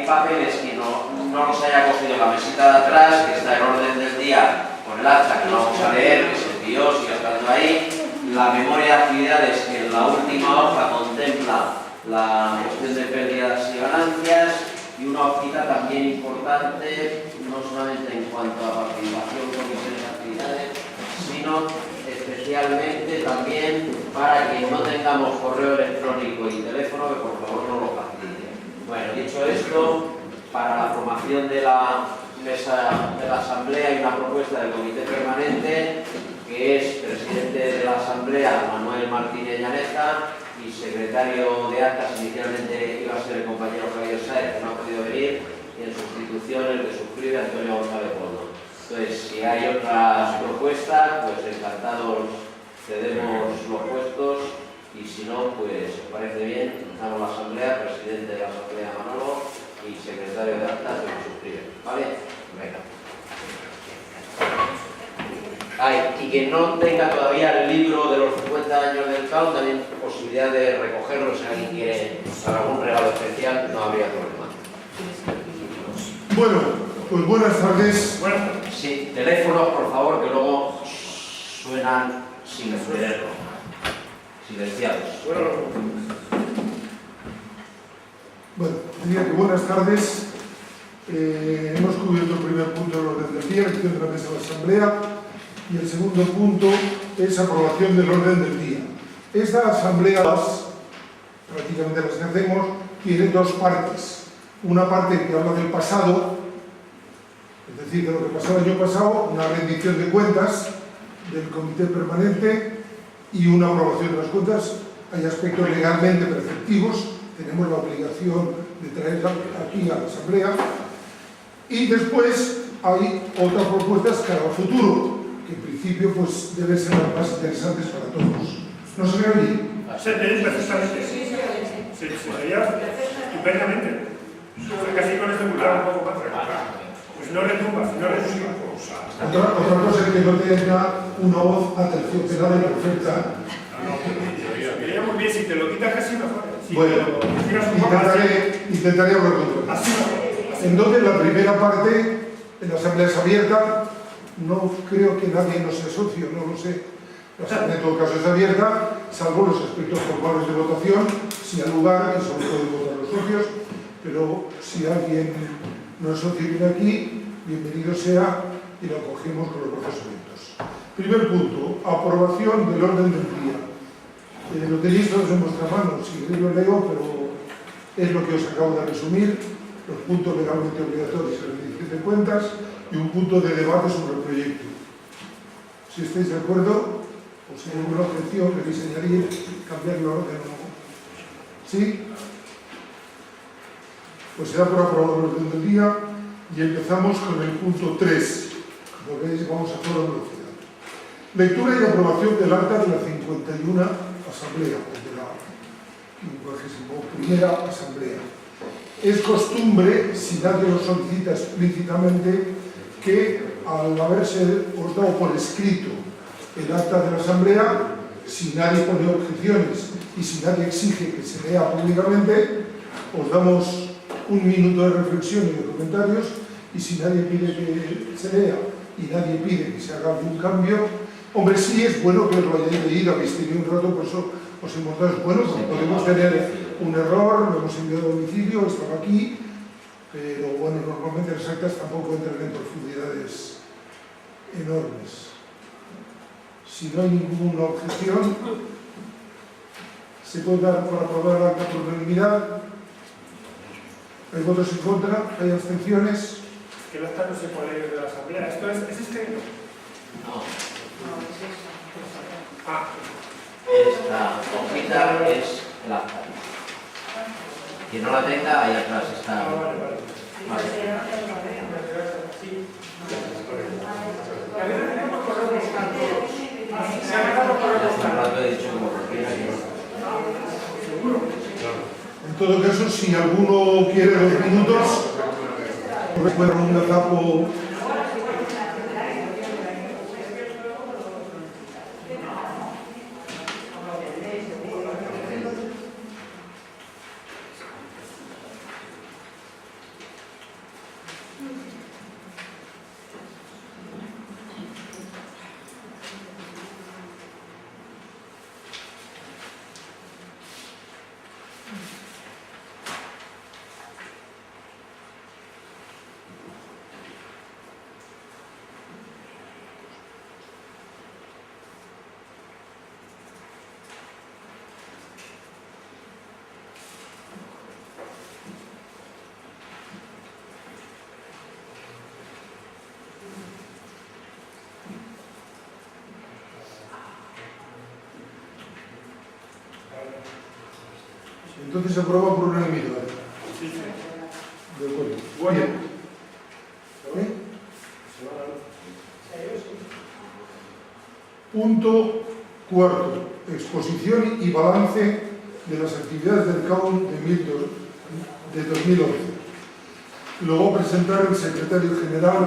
papeles que no los haya cogido la mesita de atrás, que está en orden del día con el acta que no vamos a leer, que se envió, sigue estando ahí. La memoria de actividades que en la última hoja contempla la gestión de pérdidas y ganancias, y una hojita también importante, no solamente en cuanto a participación, comisiones, actividades, sino especialmente también para que no tengamos correo electrónico y teléfono, que por favor no lo facilite. Bueno, dicho esto, para la formación de la mesa de la Asamblea hay una propuesta del Comité Permanente, que es presidente de la Asamblea Manuel Martínez Llaneza, y secretario de actas inicialmente iba a ser el compañero Javier Sáez, que no ha podido venir, y en sustitución el que suscribe Antonio González Bono. Entonces, si hay otras propuestas, pues encantados cedemos los puestos, y si no, pues me parece bien, empezamos la Asamblea, presidente de la Asamblea Manolo y secretario de actas que suscribe. ¿Vale? Venga. Y quien no tenga todavía el libro de los 50 años del CAO, también posibilidad de recogerlo si alguien quiere para algún regalo especial, no habría problema. Bueno, pues buenas tardes. Sí, teléfonos, por favor, que luego suenan sin tenerlo. Silenciados. Bueno, diría que buenas tardes. Hemos cubierto el primer punto del orden del día, elección de la mesa de la Asamblea, y el segundo punto es aprobación del orden del día. Esta Asamblea, prácticamente las que hacemos, tiene dos partes. Una parte que habla del pasado, es decir, de lo que pasó el año pasado, una rendición de cuentas del Comité Permanente y una aprobación de las cuentas. Hay aspectos legalmente preceptivos, tenemos la obligación de traer aquí a la Asamblea. Y después hay otras propuestas cara al futuro, que en principio pues deben ser las más interesantes para todos. ¿No se ve bien? Se ve perfectamente. Se veía estupendamente. Casi con este celular un poco más. Pues no retumba, no retumba. Otra cosa es que no tenga una voz aterciopelada y perfecta. Se veía muy bien, si te lo quitas casi mejor. Si bueno, intentaré hablar con todo. Así mejor. Entonces, la primera parte, en la Asamblea es abierta. No creo que nadie no sea socio, no lo sé. La Asamblea en todo caso es abierta, salvo los aspectos formales de votación, si hay lugar, que solo pueden votar los socios, pero si alguien no es socio y viene aquí, bienvenido sea y lo acogemos con los procedimientos. Primer punto, aprobación del orden del día. Lo tenéis todos en vuestra mano, si queréis lo leo, pero es lo que os acabo de resumir, los puntos legalmente obligatorios de rendición de cuentas y un punto de debate sobre el proyecto. Si estáis de acuerdo, o si hay alguna objeción, que diseñaría cambiar el orden. ¿Sí? Pues será por aprobado el orden del día y empezamos con el punto 3. Como veis, vamos a toda velocidad. Lectura y aprobación del acta de la 51 Asamblea, de la 51ª Asamblea. Es costumbre, si nadie lo solicita explícitamente, que al haberse os dado por escrito el acta de la Asamblea, si nadie pone objeciones y si nadie exige que se lea públicamente, os damos un minuto de reflexión y de comentarios, y si nadie pide que se lea y nadie pide que se haga algún cambio, hombre, sí es bueno que os lo hayáis leído, habéis tenido un rato, por eso os hemos dado, bueno, podemos tener un error, lo hemos enviado a domicilio, estaba aquí, pero bueno, normalmente las actas tampoco entran en profundidades enormes. Si no hay ninguna objeción, se puede dar por aprobar el acta por unanimidad. ¿Hay votos en contra? ¿Hay abstenciones? Que el acta no se puede leer de la Asamblea. ¿Esto es este? No. No, es esa. Ah. Esta hojita es el acta. Quien no la tenga, ahí atrás está. Vale. En todo caso, si alguno quiere 2 minutos, puede dar un gazapo. Entonces se aprueba por unanimidad. Sí, sí. De acuerdo. Bueno. Bien. Punto cuarto. Exposición y balance de las actividades del CAUN de 2011. Lo va a presentar el secretario general,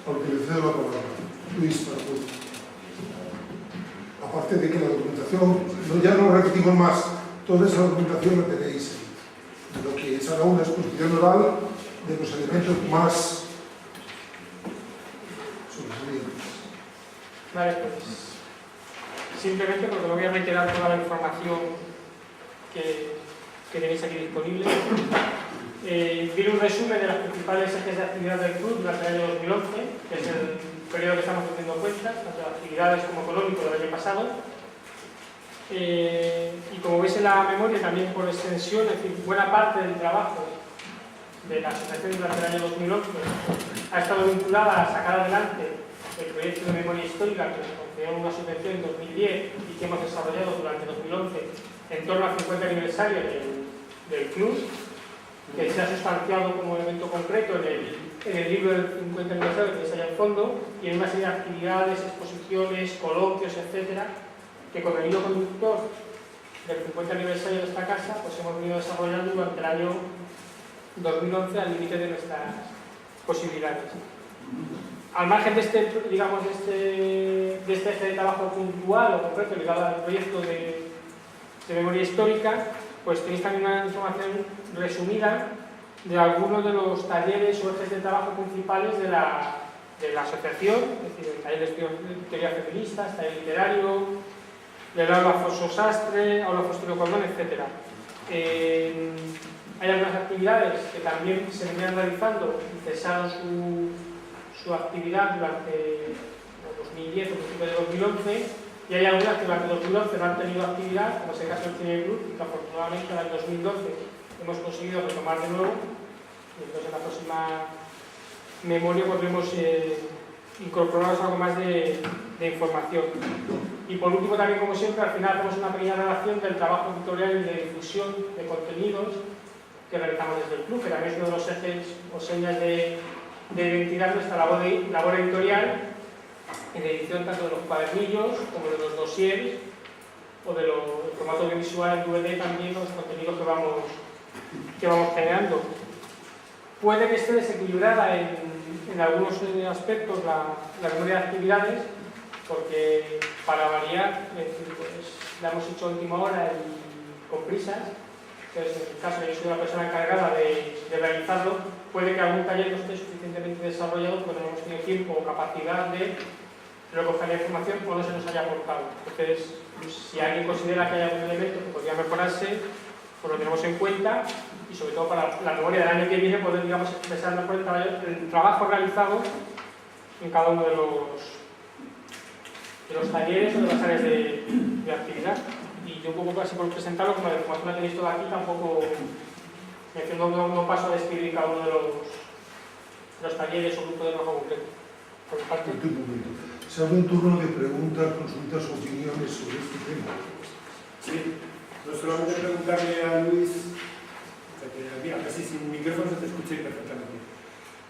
al que le cedo la palabra. Luis Paracuello. Aparte de que la documentación, ya no lo repetimos más, toda esa documentación la tenéis, de lo que es ahora una exposición oral de los elementos más sobresalientes. Vale, pues simplemente porque no voy a reiterar toda la información que tenéis aquí disponible. Viene un resumen de las principales ejes de actividad del club durante el año 2011, que es el periodo que estamos haciendo cuentas, tanto de actividades como económico del año pasado. Y como veis en la memoria, también por extensión, es decir, buena parte del trabajo de la asociación durante el año 2011 ha estado vinculada a sacar adelante el proyecto de memoria histórica que nos concedió una subvención en 2010 y que hemos desarrollado durante 2011 en torno al 50 aniversario del club, que se ha sustanciado como elemento concreto en el libro del 50 aniversario que tenéis allá en fondo, y en una serie de actividades, exposiciones, coloquios, etcétera, que con el hilo conductor del 50 aniversario de esta casa pues hemos venido desarrollando durante el año 2011 al límite de nuestras posibilidades. Al margen de este, digamos, de este eje de trabajo puntual o concreto ligado al proyecto de memoria histórica, pues tenéis también una información resumida de algunos de los talleres o ejes de trabajo principales de la asociación, es decir, el taller de teoría feminista, taller literario, del aula Fosso Sastre, aula Faustino Cordón, etc. Hay algunas actividades que también se venían realizando y cesaron su actividad durante 2010 o principios de 2011, y hay algunas que durante 2011 no han tenido actividad, como es el caso del Cine Club, y que afortunadamente en el 2012 hemos conseguido retomar de nuevo, y entonces en la próxima memoria podremos incorporaros algo más de información. Y por último, también como siempre, al final hacemos una pequeña relación del trabajo editorial y de difusión de contenidos que realizamos desde el club, que también es uno de los ejes o señas de identidad de nuestra labor editorial, en edición tanto de los cuadernillos como de los dossiers o del formato audiovisual en DVD, también los contenidos que vamos generando. Puede que esté desequilibrada en algunos aspectos la memoria de actividades, porque para variar, pues, la hemos hecho a última hora y con prisas. Entonces, en el caso de que yo soy la persona encargada de realizarlo, puede que algún taller no esté suficientemente desarrollado porque no hemos tenido tiempo o capacidad de recoger la información o no se nos haya aportado. Entonces, si alguien considera que hay algún elemento que podría mejorarse, pues lo tenemos en cuenta, y sobre todo para la memoria del año que viene poder, digamos, expresar mejor el trabajo realizado en cada uno de los talleres o de las áreas de actividad. Y yo un poco casi por presentarlo, como la información la tenéis toda aquí, tampoco no paso a describir cada uno de los talleres o grupos de trabajo concreto. Por parte. Se abre un turno de preguntas, consultas o opiniones sobre este tema. Sí, no solamente preguntarle a Luis, mira, casi sin micrófono se te escuché perfectamente,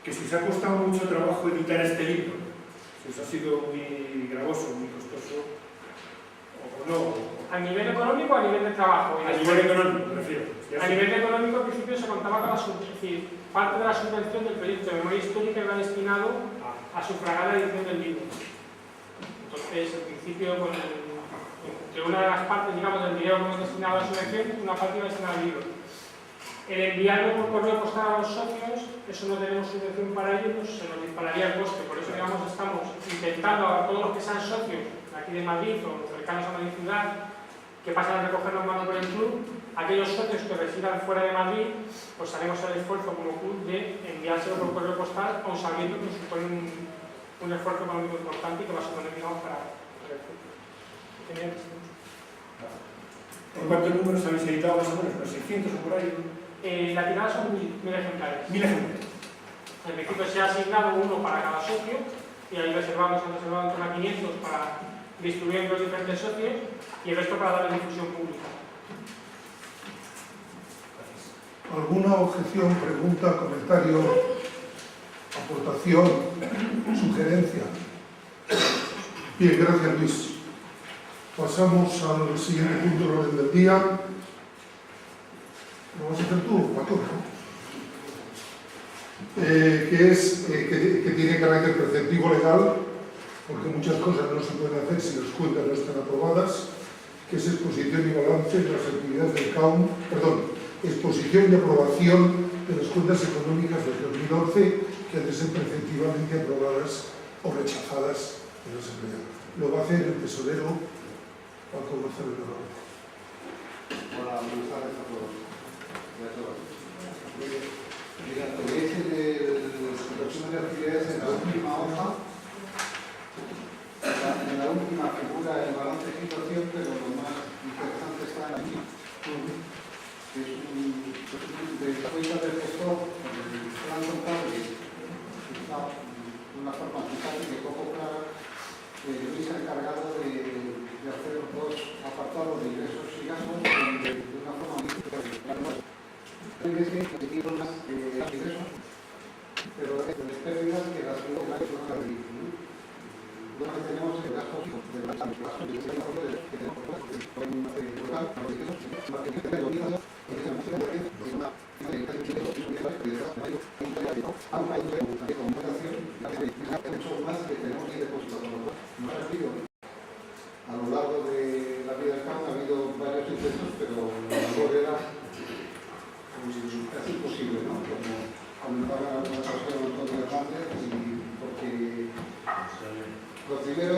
que si os ha costado mucho trabajo editar este libro, si os ha sido muy gravoso, muy costoso, o no. ¿A nivel económico o a nivel de trabajo? A nivel económico, me refiero. A nivel económico, al principio se contaba con parte de la subvención del proyecto de memoria histórica era destinado a sufragar la edición del libro. Entonces, al principio, entre una de las partes, digamos, del dinero que hemos destinado a la subvención, una parte iba destinada al libro. El enviarlo por correo postal a los socios, eso no tenemos subvención para ello, pues se nos dispararía el coste. Por eso, digamos, estamos intentando a todos los que sean socios de aquí de Madrid o cercanos a Madrid ciudad, que pasan a recoger los manos por el club, aquellos socios que residan fuera de Madrid, pues haremos el esfuerzo como club de enviárselo por correo postal, aun sabiendo que nos supone un esfuerzo económico importante y que va a suponer, digamos, para el club. ¿En cuántos números habéis editado más o menos? ¿Los 600 o por ahí? La tirada son 1000 ejemplares. 1000 ejemplares. En principio se ha asignado uno para cada socio y ahí han reservado en torno a 500 para distribuir entre los diferentes socios y el resto para darle difusión pública. ¿Alguna objeción, pregunta, comentario, aportación, sugerencia? Bien, gracias Luis. Pasamos al siguiente punto del orden del día. ¿Lo vas a hacer tú, Paco? Que tiene carácter preceptivo legal, porque muchas cosas no se pueden hacer si las cuentas no están aprobadas, que es exposición y balance de las actividades del CAUM, exposición y aprobación de las cuentas económicas del 2011 que han de ser preceptivamente aprobadas o rechazadas en la Asamblea. Lo va a hacer el tesorero Paco González Navarro. Hola, buenas tardes a todos. Mira, tenéis en el resumen de actividades en la última hoja, en la última figura el balance de situación, pero lo más interesante está aquí. Que es de la cuenta del gestor, el plan contable, está de una forma quizás de poco clara. Luis se ha encargado de hacer los dos apartados de ingresos y gastos de una forma muy clara. Hay veces que tienen más ingresos, pero es de pérdidas que las que no hay una reducción. Lo que tenemos es gastos de las gastos de a lo largo de la vida del campo ha habido varios intentos, pero la labor era casi imposible, ¿no? Como comentaba en alguna ocasión Antonio Hernández, porque lo primero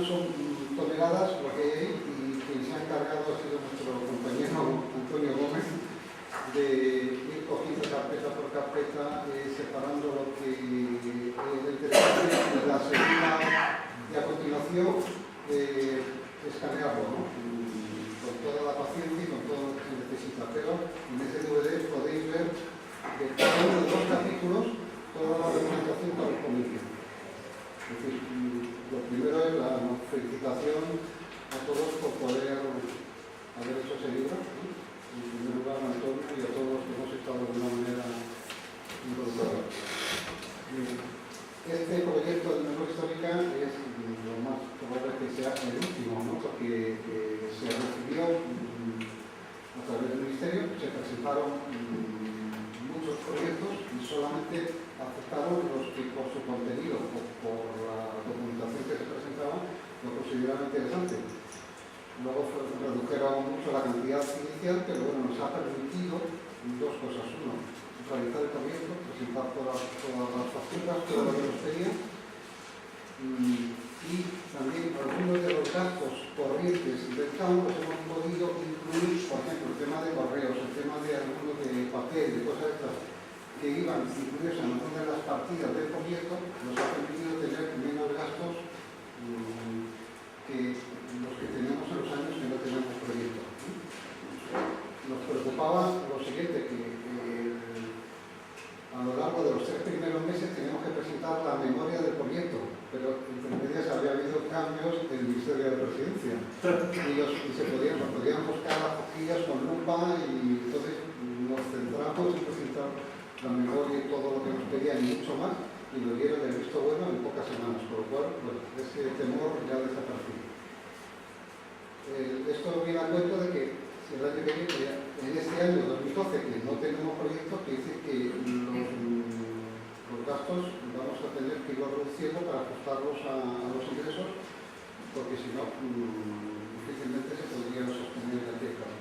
son toneladas lo que hay ahí, y quien se ha encargado ha sido nuestro compañero Antonio Gómez de ir cogiendo carpeta por carpeta, separando lo que es interesante y la segunda, y a continuación escanearlo, ¿no? Con toda la paciencia y con todo lo que se necesita. Pero en ese DVD podéis ver de cada uno de los capítulos toda la documentación correspondiente. Es decir, lo primero es la felicitación a todos por poder haber hecho ese libro, ¿no? En primer lugar a Antonio y a todos los que hemos estado de alguna manera involucrados. Este proyecto de memoria histórica es lo más probable que sea el último, ¿no? Porque se recibió a través del Ministerio, se presentaron muchos proyectos y solamente aceptaron los que por su contenido o por la documentación que se presentaba lo consideraban interesante. Luego redujeron mucho la cantidad inicial, pero bueno, nos ha permitido dos cosas. Uno, realizar el proyecto, presentar todas las facturas, todo lo que nos pedían, y también algunos de los gastos corrientes del CAUM los hemos podido incluir, por ejemplo, el tema de correos, el tema de algunos de papel, de cosas estas que iban incluidos en algunas de las partidas del proyecto, nos ha permitido tener menos gastos que los que teníamos en los años que no teníamos proyecto. Nos preocupaba lo siguiente, que a lo largo de los 3 primeros meses teníamos que presentar la memoria del proyecto, pero entre medias había habido cambios en el Ministerio de la Presidencia y se podían buscar las hojillas con lupa, y entonces nos centramos en presentar la memoria y todo lo que nos pedían y mucho más, y lo dieron el visto bueno en pocas semanas, por lo cual bueno, ese temor ya desapareció. Esto viene a cuento de que si el año que viene, en este año 2012, que no tenemos proyectos, que dice que los gastos vamos a tener que irlos reduciendo para ajustarlos a los ingresos, porque si no, difícilmente se podría sostener el tiempo.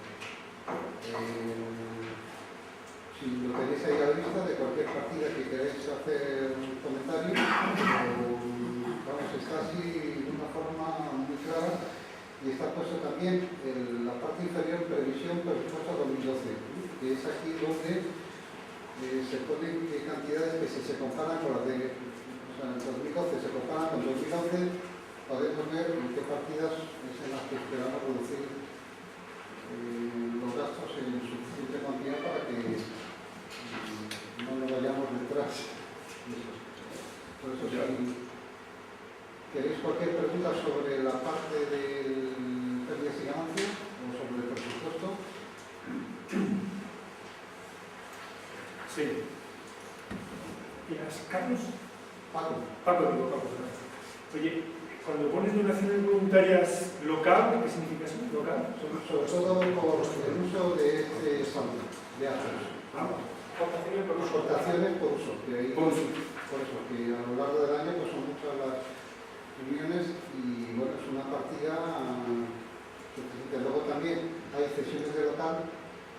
Si lo tenéis ahí a la vista de cualquier partida que queráis hacer un comentario, está así de una forma muy clara. Y está puesto también en la parte inferior previsión presupuesto 2012, que es aquí donde se ponen cantidades que si se comparan con las de, o sea, en 2012 se comparan con 2011, podemos ver en qué partidas es en las que esperamos reducir los gastos en suficiente cantidad para que no nos vayamos detrás. Por eso, si queréis cualquier pregunta sobre la parte de pérdidas y ganancias o sobre el presupuesto. Sí. ¿Carlos? Paco. Paco, perdón. Oye, cuando pones donaciones voluntarias local, ¿qué significa eso? ¿Local? Sobre todo por el uso de este saldo de actos. Aportaciones por uso. Exportaciones por uso. Que ahí, Por uso. por eso, que a lo largo del año pues, son muchas las reuniones y bueno, es una partida suficiente. Luego también hay cesiones de local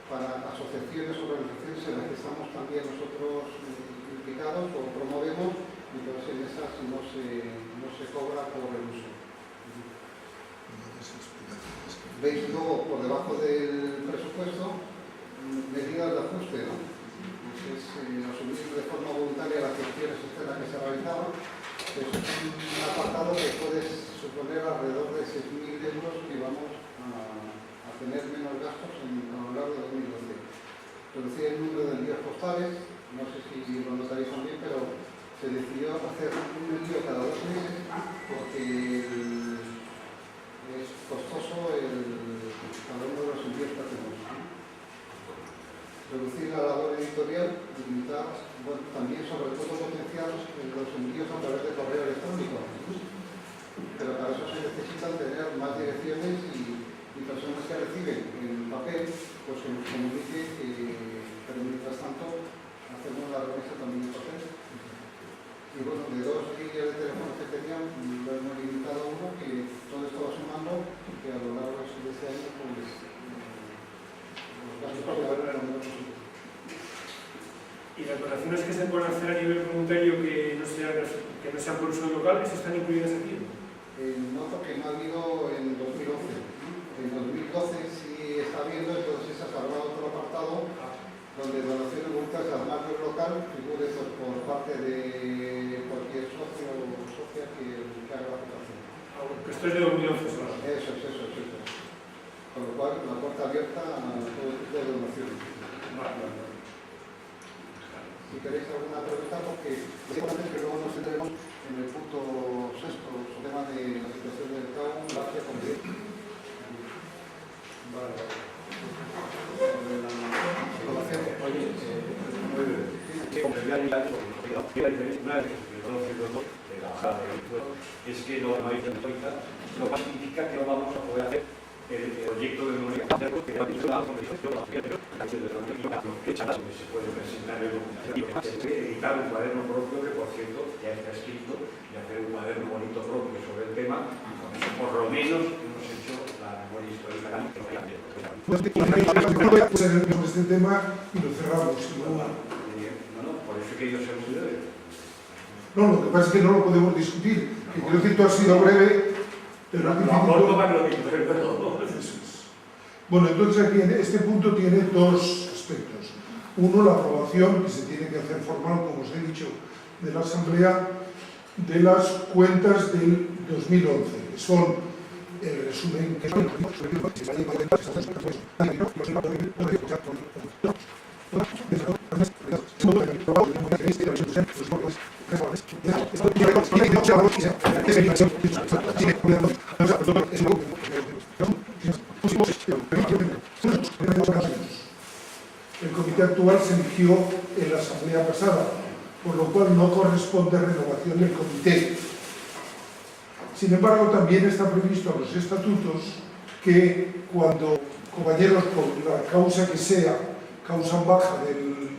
para asociaciones o organizaciones en las que estamos también nosotros implicados o promovemos, entonces en esas no se cobra por el uso. Veis luego por debajo del presupuesto medidas de ajuste, ¿no? Es asumir de forma voluntaria las gestiones externas que se realizaban. Es un apartado que puede suponer alrededor de 6.000 euros que vamos a tener menos gastos a lo largo de 2012. Reducir el número de envíos postales, no sé si lo notaréis también, pero se decidió hacer un envío cada 2 meses porque es costoso cada uno de los envíos que hacemos. Reducir la labor editorial, limitar, bueno, también sobre todo potenciar los envíos a través de correo electrónico. Pero para eso se necesitan tener más direcciones y personas que reciben en papel, pues que nos comunique pero mientras tanto hacemos la remesa también en papel. Y bueno, de 2 líneas de teléfono que tenían, lo hemos limitado a 1, que todo esto va sumando, que a lo largo de este año, pues, los gastos para volver a un posible. ¿Y las donaciones que se pueden hacer a nivel voluntario que no sean por uso local, eso están incluidas aquí? Noto que no ha habido en 2011. En 2012 sí está habiendo, entonces se ha salvado otro apartado donde donaciones voluntarias al marco local figure por parte de cualquier socio o socia que haga la aportación. Esto es de 2011 solo. Eso. Con lo cual, la puerta abierta a todo tipo de donaciones. Vale. Si queréis alguna pregunta, porque es importante que luego nos centremos en el punto 6, el tema de la situación del mercado, la acción completa. Vale. Es que no hay cuenta, lo que significa que no vamos a poder hacer el proyecto de memoria que se puede presentar el documento, editar un cuaderno propio que por cierto ya está escrito y hacer un cuaderno bonito propio sobre el tema y con eso por lo menos hemos hecho la memoria histórica. Sobre este tema y lo cerramos. Por eso he querido ser muy breve. No, lo que pasa es que no lo podemos discutir. Que quiero decir, tú has sido breve, pero Lo aporto para que lo diga, pero eso es. Bueno, entonces aquí en este punto tiene 2 aspectos. Uno, la aprobación, que se tiene que hacer formal, como os he dicho, de la Asamblea, de las cuentas del 2011, que son el resumen que el comité actual se eligió en la asamblea pasada, por lo cual no corresponde renovación del comité. Sin embargo, también está previsto en los estatutos que cuando compañeros, por la causa que sea, causan baja del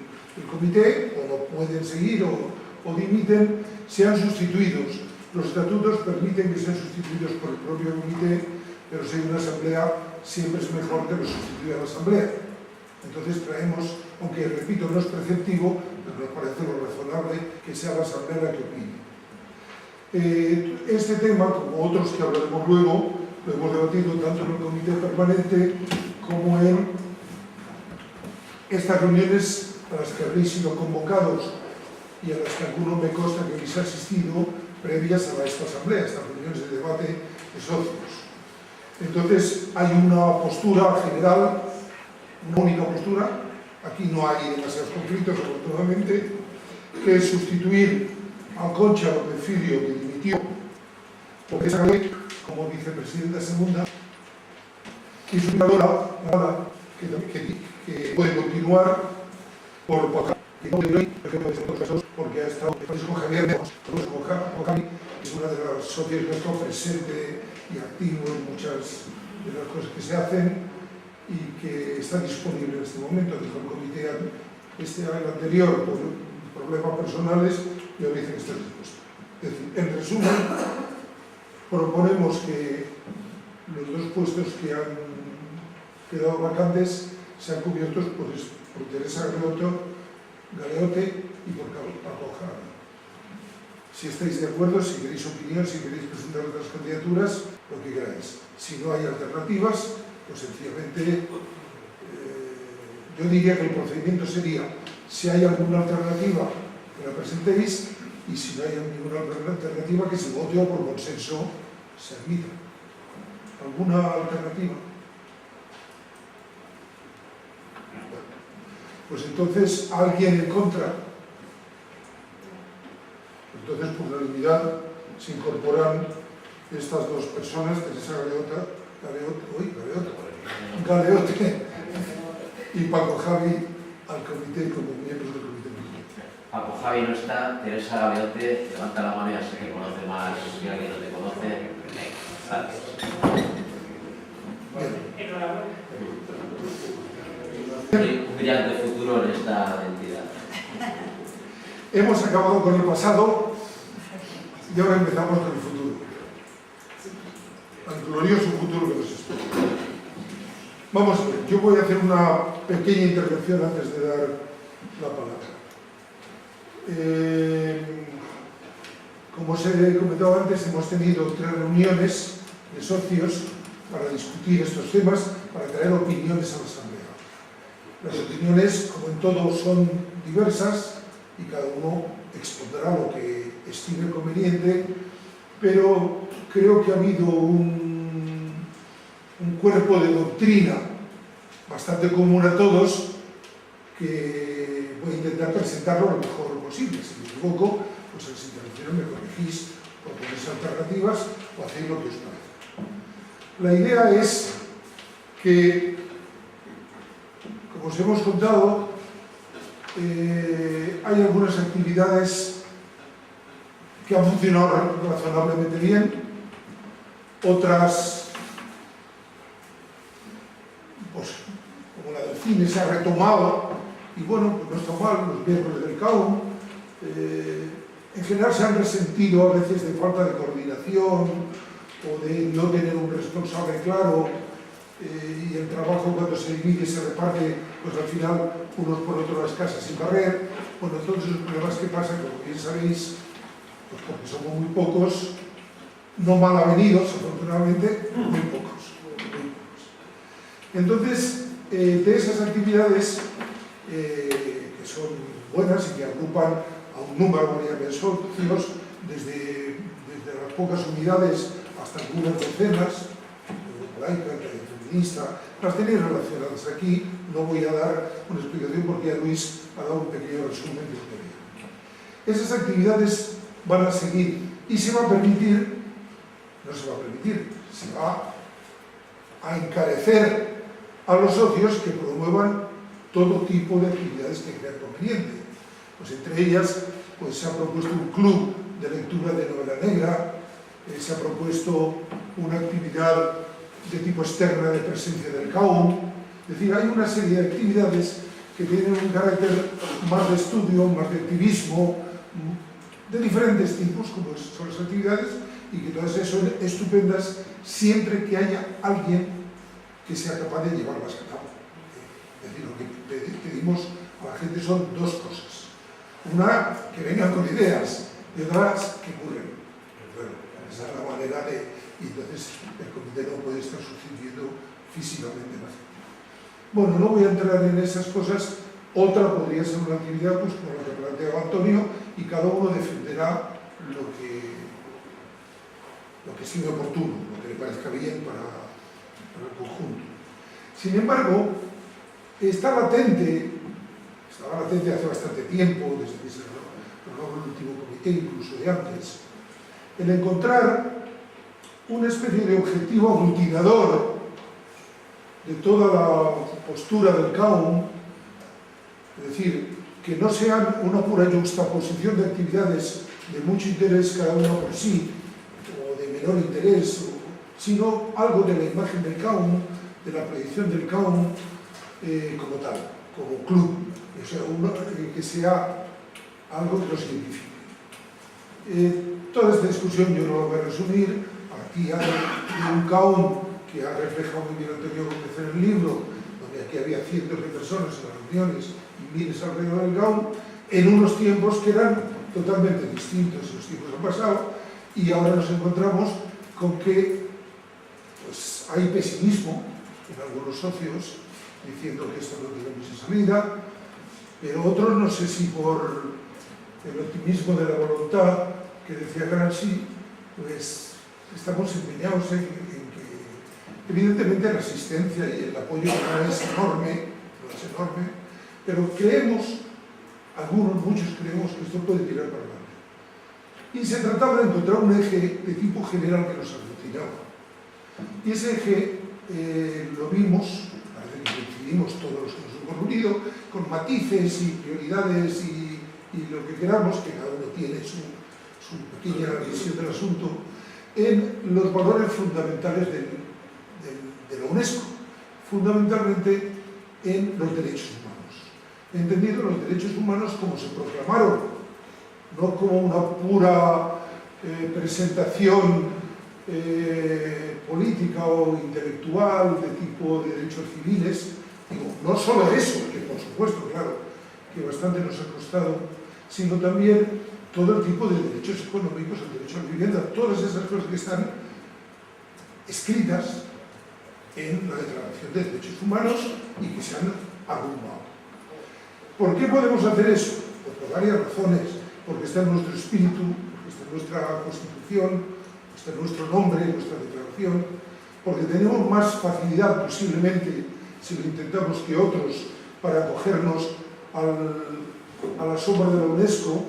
comité, o no pueden seguir o dimiten, sean sustituidos. Los estatutos permiten que sean sustituidos por el propio comité, pero si hay una asamblea, siempre es mejor que lo sustituya la asamblea. Entonces traemos, aunque repito, no es preceptivo, pero nos parece lo razonable que sea la asamblea la que opine. Este tema, como otros que hablaremos luego, lo hemos debatido tanto en el comité permanente como en estas reuniones a las que habréis sido convocados y a las que alguno me consta que habéis asistido previas a esta asamblea, estas reuniones de debate de socios. Entonces hay una postura general, una única postura, aquí no hay demasiados conflictos afortunadamente, que es sustituir a Concha López Fidio, que dimitió porque esa ley como vicepresidenta segunda, y su senadora que puede continuar por que no de hoy, porque ha estado con Javier Lejos, con Javi, que es una de las socios que ha estado presente y activo en muchas de las cosas que se hacen y que está disponible en este momento. Dijo el comité el anterior por problemas personales y ahora dice que está dispuesto. Es decir, en resumen, proponemos que los dos puestos que han quedado vacantes sean cubiertos por Teresa Galeote y por Paco Javi. Si estáis de acuerdo, si queréis opinión, si queréis presentar otras candidaturas, lo que queráis. Si no hay alternativas, pues sencillamente yo diría que el procedimiento sería, si hay alguna alternativa, que la presentéis, y si no hay ninguna alternativa, que se vote o por consenso se admita. ¿Alguna alternativa? Pues entonces, ¿alguien en contra? Entonces, por unanimidad, se incorporan estas dos personas, Teresa Galeote y Paco Javi, al comité como miembros del comité. Paco Javi no está, Teresa Galeote, levanta la mano y así que conoce más, si alguien no te conoce. Gracias. Un brillante futuro en esta entidad. Hemos acabado con el pasado y ahora empezamos con el futuro. El glorioso futuro que nos espera. Vamos a ver, yo voy a hacer una pequeña intervención antes de dar la palabra. Como os he comentado antes, hemos tenido 3 reuniones de socios para discutir estos temas, para traer opiniones a la Asamblea. Las opiniones, como en todo, son diversas y cada uno expondrá lo que estime conveniente, pero creo que ha habido un cuerpo de doctrina bastante común a todos que voy a intentar presentarlo lo mejor posible. Si me equivoco, pues en las intervenciones me corregís, proponéis alternativas o hacéis lo que os parece. La idea es que, como os hemos contado, hay algunas actividades que han funcionado razonablemente bien, otras, pues, como la del cine, se ha retomado, y bueno, pues no está mal, los miembros del CAUM, en general se han resentido a veces de falta de coordinación o de no tener un responsable claro, y el trabajo cuando se divide y se reparte, pues al final unos por otros las casas sin barrer. Bueno, todos esos problemas que pasan, como bien sabéis, pues porque somos muy pocos, no mal avenidos, afortunadamente, muy pocos. Entonces, de esas actividades que son buenas y que agrupan a un número de socios, desde las pocas unidades hasta algunas docenas, laica, feminista, las tenéis relacionadas aquí. No voy a dar una explicación porque ya Luis ha dado un pequeño resumen de lo que había. Esas actividades van a seguir y se va a permitir, no se va a permitir, se va a encarecer a los socios que promuevan todo tipo de actividades que crean conveniente. Pues entre ellas, pues se ha propuesto un club de lectura de novela negra, se ha propuesto una actividad de tipo externa de presencia del CAUM. Es decir, hay una serie de actividades que tienen un carácter más de estudio, más de activismo, de diferentes tipos, como son las actividades, y que todas son estupendas siempre que haya alguien que sea capaz de llevarlas a cabo. Es decir, lo que pedimos a la gente son dos cosas. Una, que vengan con ideas, y otras, que curren. Bueno, esa es la manera de... Y entonces el comité no puede estar sucediendo físicamente más. Bueno, no voy a entrar en esas cosas. Otra podría ser una actividad, pues, como la que planteaba Antonio, y cada uno defenderá lo que estime oportuno, lo que le parezca bien para el conjunto. Sin embargo, estaba latente hace bastante tiempo, desde que se renovó el último comité, incluso de antes, el encontrar una especie de objetivo aglutinador de toda la postura del CAUM, es decir, que no sean una pura juxtaposición de actividades de mucho interés cada una por sí, o de menor interés, sino algo de la imagen del CAUM, de la predicción del CAUM como tal, como club, o sea, que sea algo que los identifique. Toda esta discusión yo no la voy a resumir. Aquí hay un CAUM que ha reflejado muy bien Antonio Gómez en el libro, donde aquí había cientos de personas en las reuniones y miles alrededor del CAUM, en unos tiempos que eran totalmente distintos, los tiempos han pasado, y ahora nos encontramos con que pues, hay pesimismo en algunos socios, diciendo que esto no tiene mucha salida, pero otros, no sé si por el optimismo de la voluntad que decía Gramsci, pues estamos empeñados en que, evidentemente, la asistencia y el apoyo no es enorme, pero creemos, muchos creemos que esto puede tirar para adelante. Y se trataba de encontrar un eje de tipo general que nos aglutinaba. Y ese eje lo vimos, parece que coincidimos todos los que nos hemos reunido, con matices y prioridades y lo que queramos, que cada uno tiene su pequeña visión del asunto, en los valores fundamentales de la UNESCO, fundamentalmente en los derechos humanos. Entendido los derechos humanos como se proclamaron, no como una pura presentación política o intelectual de tipo de derechos civiles. Digo, no solo eso, que por supuesto, claro, que bastante nos ha costado, sino también todo el tipo de derechos económicos, el derecho a la vivienda, todas esas cosas que están escritas en la Declaración de Derechos Humanos y que se han agrupado. ¿Por qué podemos hacer eso? Pues por varias razones. Porque está en nuestro espíritu, porque está en nuestra Constitución, está en nuestro nombre, en nuestra declaración, porque tenemos más facilidad posiblemente, si lo intentamos, que otros para acogernos a la sombra de la UNESCO,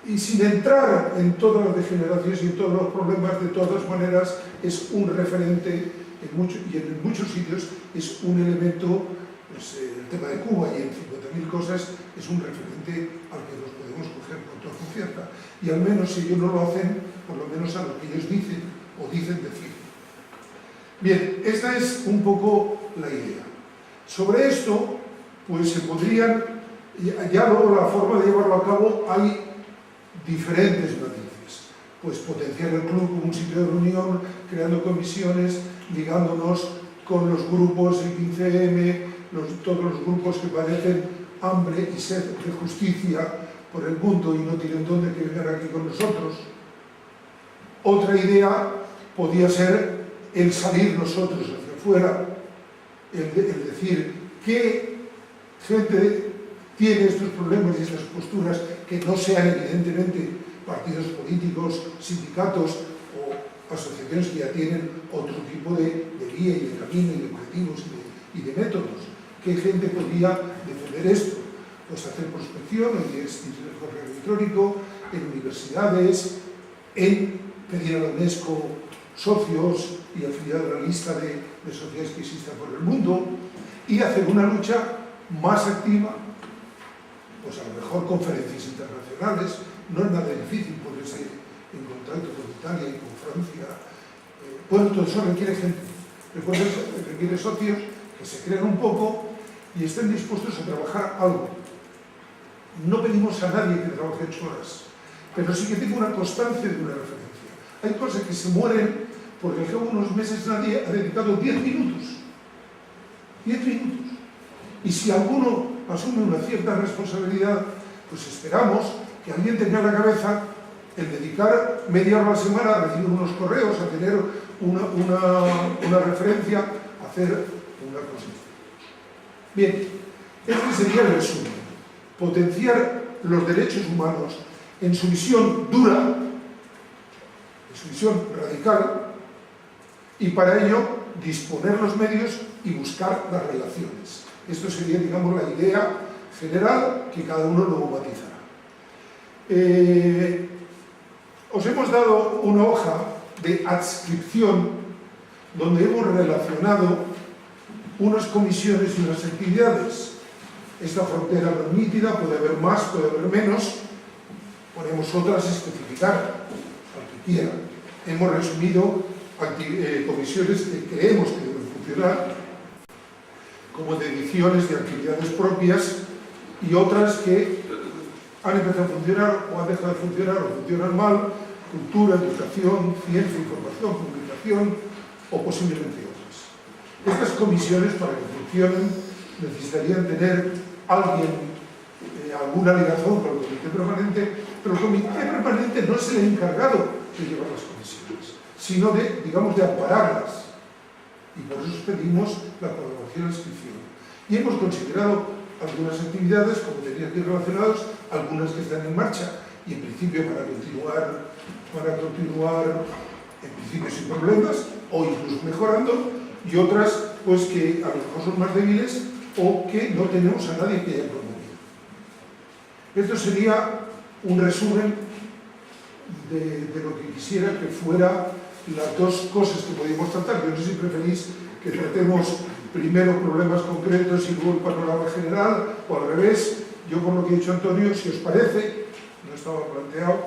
y sin entrar en todas las degeneraciones y en todos los problemas, de todas maneras es un referente y en muchos sitios es un elemento, pues, el tema de Cuba y en 50.000 cosas es un referente al que nos podemos coger con toda confianza, y al menos si ellos no lo hacen, por lo menos a lo que ellos dicen o dicen decir. Bien, esta es un poco la idea. Sobre esto, pues se podrían, ya luego la forma de llevarlo a cabo hay diferentes matices. Pues potenciar el club como un sitio de reunión, creando comisiones, ligándonos con los grupos, el 15M, todos los grupos que padecen hambre y sed de justicia por el mundo y no tienen dónde que vengan aquí con nosotros. Otra idea podía ser el salir nosotros hacia afuera, el decir qué gente tiene estos problemas y estas posturas que no sean evidentemente partidos políticos, sindicatos o asociaciones que ya tienen otro tipo de guía y de camino y de objetivos y de métodos. ¿Qué gente podía defender esto? Pues hacer prospección en el correo electrónico, en universidades, en pedir a la UNESCO socios y afiliar a la lista de sociedades que existan por el mundo y hacer una lucha más activa, pues a lo mejor conferencias internacionales. No es nada difícil ponerse en contacto con Italia y con Francia. Bueno, todo eso requiere gente, requiere socios que se crean un poco y estén dispuestos a trabajar algo. No pedimos a nadie que trabaje 8 horas, pero sí que tenga una constancia de una referencia. Hay cosas que se mueren porque al cabo de unos meses nadie ha dedicado 10 minutos. 10 minutos. Y si alguno asume una cierta responsabilidad, pues esperamos que alguien tenga en la cabeza el dedicar media hora a la semana a recibir unos correos, a tener una referencia, a hacer una cosa. Bien, este sería el resumen. Potenciar los derechos humanos en su visión dura, en su visión radical, y para ello disponer los medios y buscar las relaciones. Esto sería, digamos, la idea general que cada uno luego matizará. Os hemos dado una hoja de adscripción donde hemos relacionado unas comisiones y unas actividades. esta frontera no es nítida, puede haber más, puede haber menos, ponemos otras especificar al que quiera. Hemos resumido comisiones que creemos que deben funcionar, como de ediciones de actividades propias, y otras que han empezado a funcionar o han dejado de funcionar o funcionan mal: cultura, educación, ciencia, información, comunicación o posiblemente otras. Estas comisiones, para que funcionen, necesitarían tener alguien, alguna ligación con el comité permanente, pero el comité permanente no es el encargado de llevar las comisiones, sino de, digamos, de ampararlas. Y por eso pedimos la colaboración e inscripción. Y hemos considerado algunas actividades, como tenían que ir relacionadas, algunas que están en marcha, y en principio van a continuar en principio sin problemas, o incluso mejorando, y otras pues que a lo mejor son más débiles o que no tenemos a nadie que haya promovido. Esto sería un resumen de lo que quisiera que fuera las dos cosas que podíamos tratar. Yo no sé si preferís que tratemos primero problemas concretos y luego el panorama general, o al revés. Yo, por lo que ha dicho Antonio, si os parece, no estaba planteado,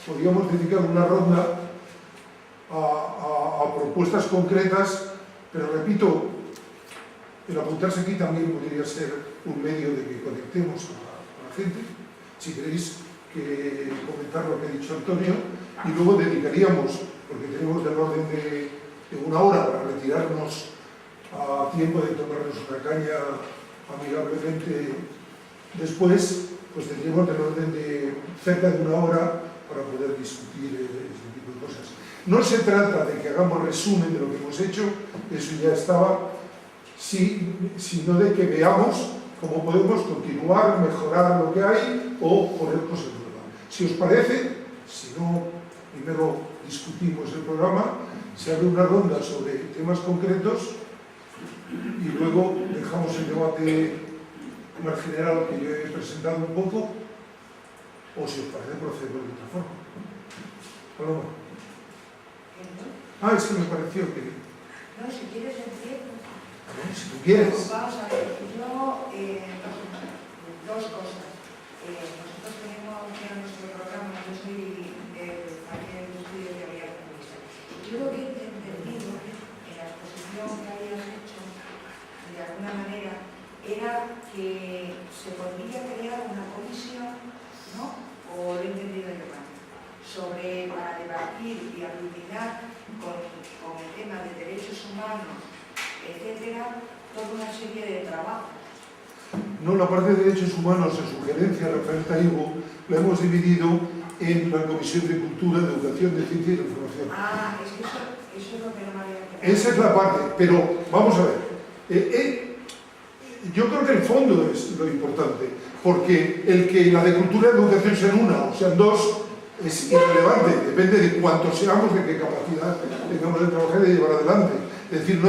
podríamos dedicar una ronda a propuestas concretas, pero repito, el apuntarse aquí también podría ser un medio de que conectemos a la gente. Si queréis que comentar lo que ha dicho Antonio, y luego dedicaríamos, porque tenemos del orden de una hora para retirarnos a tiempo de tomarnos una caña amigablemente después, pues tendríamos del orden de cerca de una hora para poder discutir este tipo de cosas. No se trata de que hagamos resumen de lo que hemos hecho, eso ya estaba, sino de que veamos cómo podemos continuar, mejorar lo que hay o poner cosas nuevas. Si os parece, si no, primero discutimos el programa, se abre una ronda sobre temas concretos y luego dejamos el debate más general que yo he presentado un poco, o si os parece proceder de otra forma. Paloma. Es que me pareció que... No, si quieres empiezo. Si tú quieres. Vamos a ver, yo, dos cosas. Nosotros tenemos en nuestro programa, yo soy también de estudio de teoría feminista. Yo lo que he entendido en la exposición que habías hecho, de alguna manera, era que se podría crear una comisión, ¿no? O lo he entendido yo mal, para debatir y aglutinar con el tema de derechos humanos, etcétera, toda una serie de trabajos. No, la parte de derechos humanos en sugerencia referente a Ivo la hemos dividido en la Comisión de Cultura, de Educación, de Ciencia y de Información. Es que eso es lo que no me había quedado. Esa es la parte, pero vamos a ver. Yo creo que el fondo es lo importante, porque el que la de Cultura y de Educación sean una o sean dos es irrelevante, depende de cuántos seamos, de qué capacidad tengamos de trabajar y de llevar adelante. Es decir,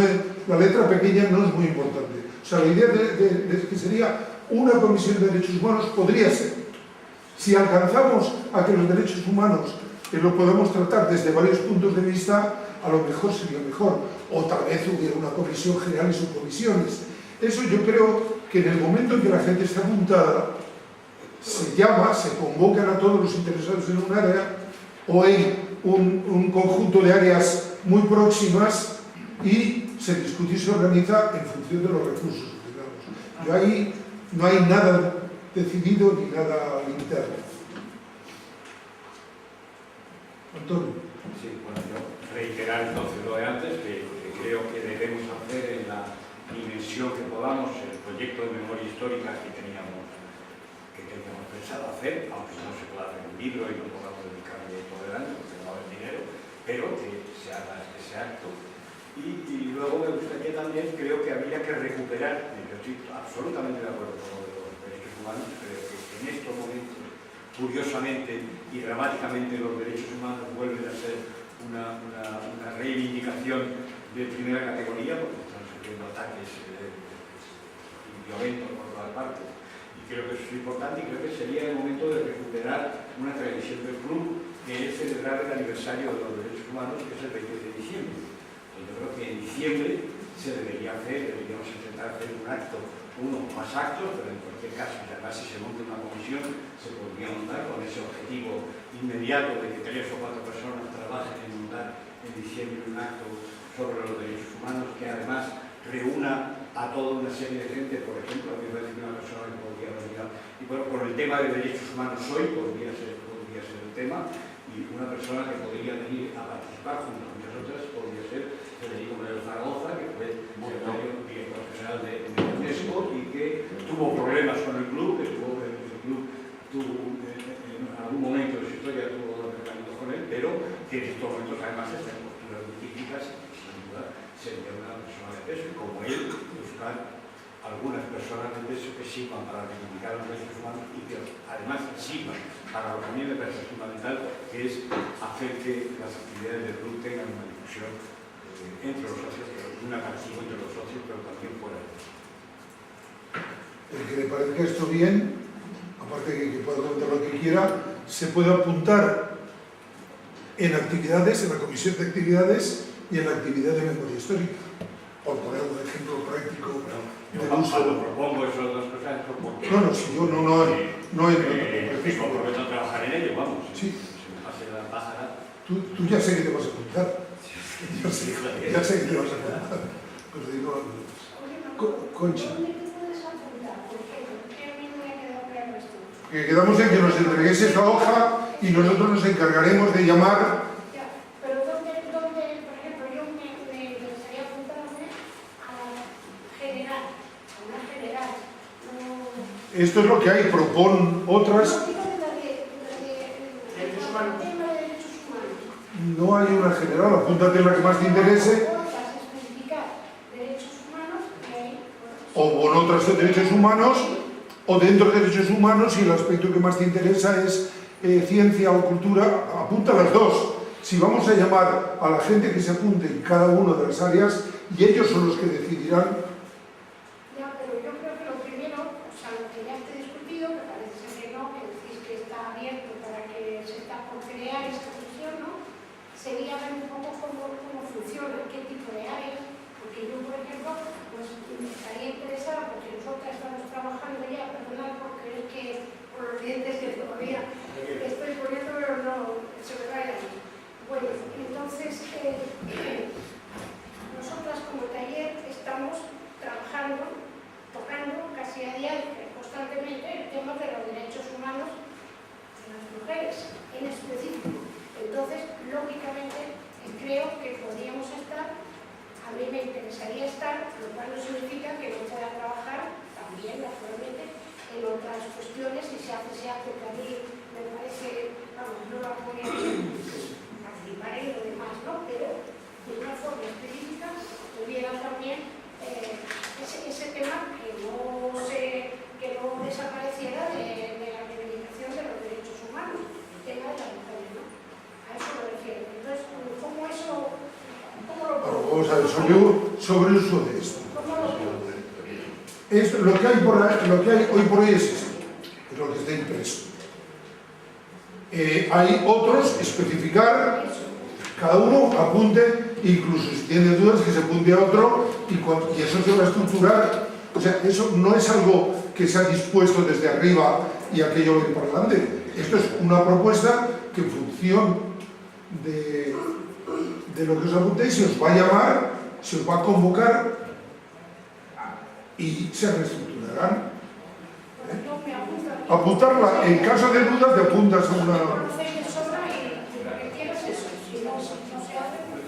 la letra pequeña no es muy importante. O sea, la idea de que sería una comisión de derechos humanos podría ser. Si alcanzamos a que los derechos humanos lo podamos tratar desde varios puntos de vista, a lo mejor sería mejor. O tal vez hubiera una comisión general y subcomisiones. Eso yo creo que en el momento en que la gente está apuntada, se llama, se convocan a todos los interesados en un área o en un conjunto de áreas muy próximas y se discute y se organiza en función de los recursos, digamos. Yo ahí no hay nada decidido ni nada interno. Antonio. Sí, bueno, yo reiterar entonces lo de antes, que creo que debemos hacer en la dimensión que podamos el proyecto de memoria histórica que teníamos pensado hacer, aunque no se pueda hacer un libro y no podamos dedicarle todo el año porque no va a haber dinero, pero que se haga ese acto. Y luego me gustaría también, creo que habría que recuperar, yo estoy absolutamente de acuerdo con lo de los derechos humanos, creo que en estos momentos, curiosamente y dramáticamente, los derechos humanos vuelven a ser una reivindicación de primera categoría, porque están sufriendo ataques violentos por todas partes. Y creo que eso es importante y creo que sería el momento de recuperar una tradición del club, que es celebrar el aniversario de los derechos humanos, que es el 20 de diciembre. Yo creo que en diciembre deberíamos intentar hacer un acto uno más actos, pero en cualquier caso, y además si se monta una comisión, se podría montar con ese objetivo inmediato de que 3 o 4 personas trabajen en montar en diciembre un acto sobre los derechos humanos, que además reúna a toda una serie de gente. Por ejemplo, a mí me parece que una persona que podría venir, y bueno, con el tema de derechos humanos hoy podría ser el tema, y una persona que podría venir a participar junto a muchas otras podría ser Federico Moreno Zaragoza, que fue secretario director general de UNESCO y que tuvo problemas con el club, el club tuvo en algún momento de su historia tuvo tratamiento con él, pero que en estos momentos además está en posturas muy críticas y sin duda sería una persona de peso, y como él buscar algunas personas de peso que sirvan para reivindicar los derechos humanos y que además sirvan para lo que a mí me parece fundamental, que es hacer que las actividades del club tengan una difusión entre los socios, pero un atractivo entre los socios, pero también fuera de ellos. El que le parezca esto bien, aparte de que pueda comentar lo que quiera, se puede apuntar en actividades, en la comisión de actividades y en la actividad de memoria histórica, por poner un ejemplo práctico Yo del uso. cuando propongo esas dos cosas, porque No, si yo no me comprometo a trabajar en ello, vamos. Sí. Se me pase la pájara. Tú ya sé que te vas a apuntar. Ya sé que te vas a apuntar. Pero digo, Concha. ¿Dónde te puedes apuntar? ¿Por qué? Porque a mí no me ha quedado claro esto. Que quedamos en que nos entregues esta hoja y nosotros nos encargaremos de llamar. Ya, pero ¿dónde, por ejemplo, yo me gustaría apuntarme a la general, a una general. No, Esto es lo que hay, propon otras. no digo de la Derechos humanos. tema de derechos humanos. No hay una general, apúntate en la que más te interese. Otras, especificar derechos humanos, que hay, O con otros derechos humanos, o dentro de derechos humanos, y el aspecto que más te interesa es ciencia o cultura, apunta las dos. Si vamos a llamar a la gente que se apunte en cada una de las áreas, y ellos son los que decidirán. ya, pero yo creo que lo primero, o sea, lo que ya esté discutido, que parece ser que no, que decís que está abierto para que se está por crear esta comisión, ¿no? Sería ver un poco cómo funciona, qué tipo de áreas, porque yo, por ejemplo, pues me estaría interesada, porque nosotros estamos trabajando ya, perdonad, porque es que por los dientes que todavía estoy poniendo, pero no se me vaya. Bueno, entonces, nosotras como taller estamos trabajando, tocando casi a diario, constantemente, el tema de los derechos humanos de las mujeres, en específico. Entonces, lógicamente, creo que podríamos estar, a mí me interesaría estar, lo cual no significa que no pueda trabajar también, naturalmente, en otras cuestiones, y se hace, que a mí me parece, vamos, no la voy a participar en lo demás, ¿no? Pero de una forma específica hubiera también ese tema que no desapareciera de la reivindicación de los derechos humanos, el tema de las mujeres, ¿no? A eso me refiero. Entonces, ¿cómo lo Vamos a ver, sobre el uso de esto. ¿Cómo lo Lo que hay hoy por hoy es esto, es lo que está impreso. Hay otros, especificar, cada uno apunte, incluso si tiene dudas que se apunte a otro, y eso se va a estructurar. O sea, eso no es algo que se ha dispuesto desde arriba y aquello va a ir para adelante. Esto es una propuesta que en función de lo que os apuntéis se os va a llamar, se os va a convocar y se reestructurarán. Apuntarla, en caso de dudas te apuntas a una...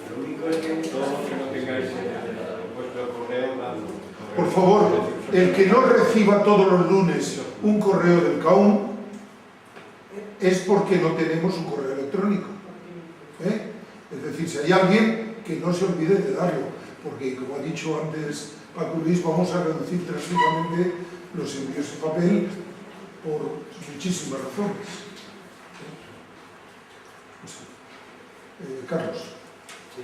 Lo único es que todos los que no tengáis vuestro correo, Por favor, el que no reciba todos los lunes un correo del CAUM es porque no tenemos un correo electrónico. Es decir, si hay alguien que no se olvide de darlo, porque como ha dicho antes Paco Luis, vamos a reducir drásticamente los envíos en papel por muchísimas razones. Carlos. Sí.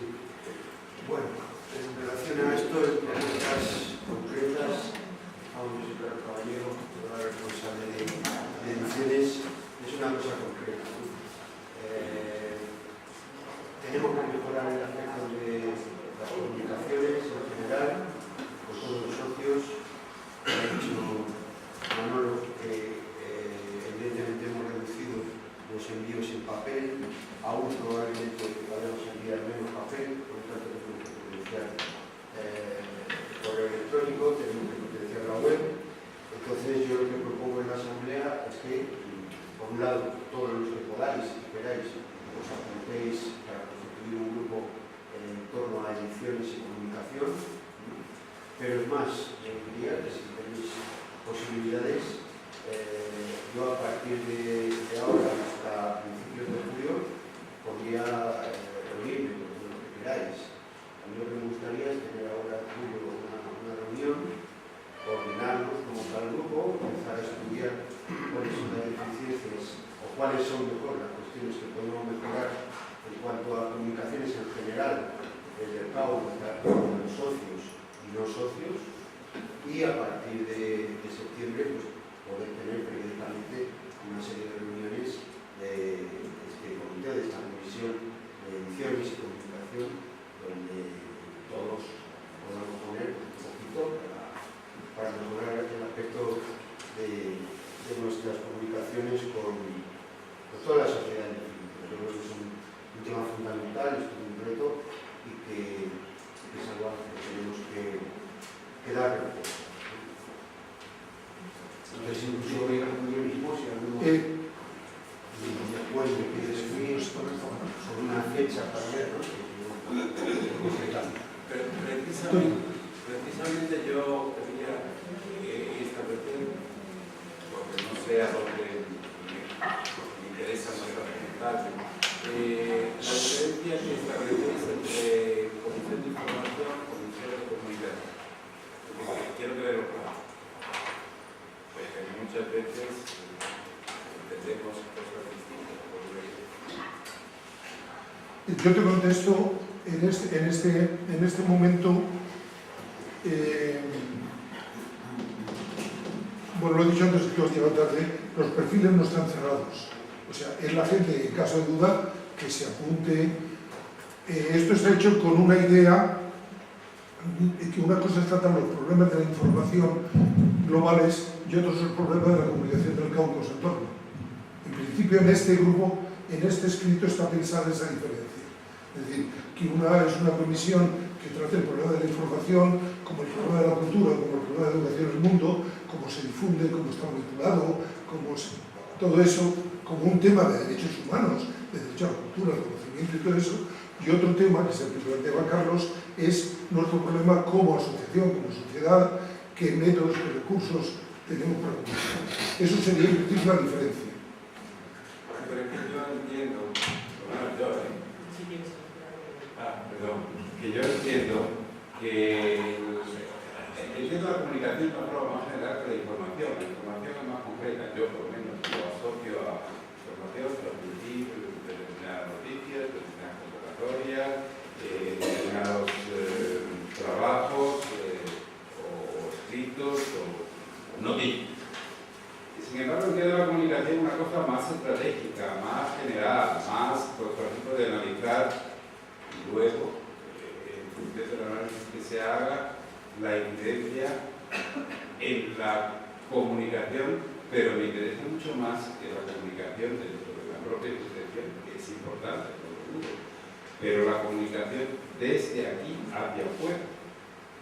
Bueno, en relación a esto, en preguntas concretas, a un señor caballero, la responsable de ediciones, es una cosa concreta, ¿no? Tenemos que mejorar el aspecto de las comunicaciones en general, con todos los socios, la por un lado, todos los que podáis, si queráis, os apuntéis para constituir un grupo en torno a ediciones y comunicación, pero es más, diría que si tenéis posibilidades, yo a partir de ahora hasta principios de julio podría reunirme con lo que queráis. A mí lo que me gustaría es tener ahora en julio una reunión, coordinarnos como tal grupo, empezar a estudiar cuáles son las deficiencias o cuáles son mejor las cuestiones que podemos mejorar en cuanto a comunicaciones en general, desde el CAU, con los socios y no socios, y a partir de septiembre pues, poder tener periódicamente una serie de reuniones de este comité, de esta comisión de ediciones y comunicación, donde todos podamos poner un poquito para mejorar el aspecto de nuestras comunicaciones con toda la sociedad. Yo creo que es un tema fundamental, es un reto y que es algo que tenemos que dar respuesta. Entonces, incluso yo mismo, si alguno después me quiere escribir sobre una fecha para ver, ¿no? Precisamente yo quería establecer, porque no sé a dónde me interesa más preguntar, la diferencia que establecéis entre comisión de información y comisión de comunicación. Porque quiero que verlo claro. Porque muchas veces entendemos cosas distintas. Yo te contesto en este momento. Bueno, lo he dicho antes que os llega tarde, los perfiles no están cerrados. O sea, es la gente, en caso de duda, que se apunte. Esto está hecho con una idea, que una cosa es tratar los problemas de la información globales y otros los problemas de la comunicación del CAU con su entorno. En principio, en este grupo, en este escrito está pensada esa diferencia. Es decir, que una es una comisión que trate el problema de la información, como el problema de la cultura, como el problema de la educación en el mundo, cómo se difunde, cómo está manipulado, todo eso como un tema de derechos humanos, de derecho a la cultura, al conocimiento y todo eso. Y otro tema, que es el que planteaba Carlos, es nuestro problema como asociación, como sociedad, qué métodos, qué recursos tenemos para comunicar. Eso sería en principio la diferencia. Pero es que yo entiendo, que yo entiendo que entiendo la comunicación de una forma más general que la información. La información es más concreta. Yo, por lo menos, lo asocio a información, transmitir determinadas noticias, determinadas convocatorias, determinados trabajos o escritos o noticias. Sin embargo, entiendo la comunicación una cosa más estratégica, más general, más, por ejemplo, de analizar y luego, desde el análisis que se haga, la incidencia en la comunicación, pero me interesa mucho más que la comunicación dentro de la propia institución, que es importante, pero la comunicación desde aquí hacia afuera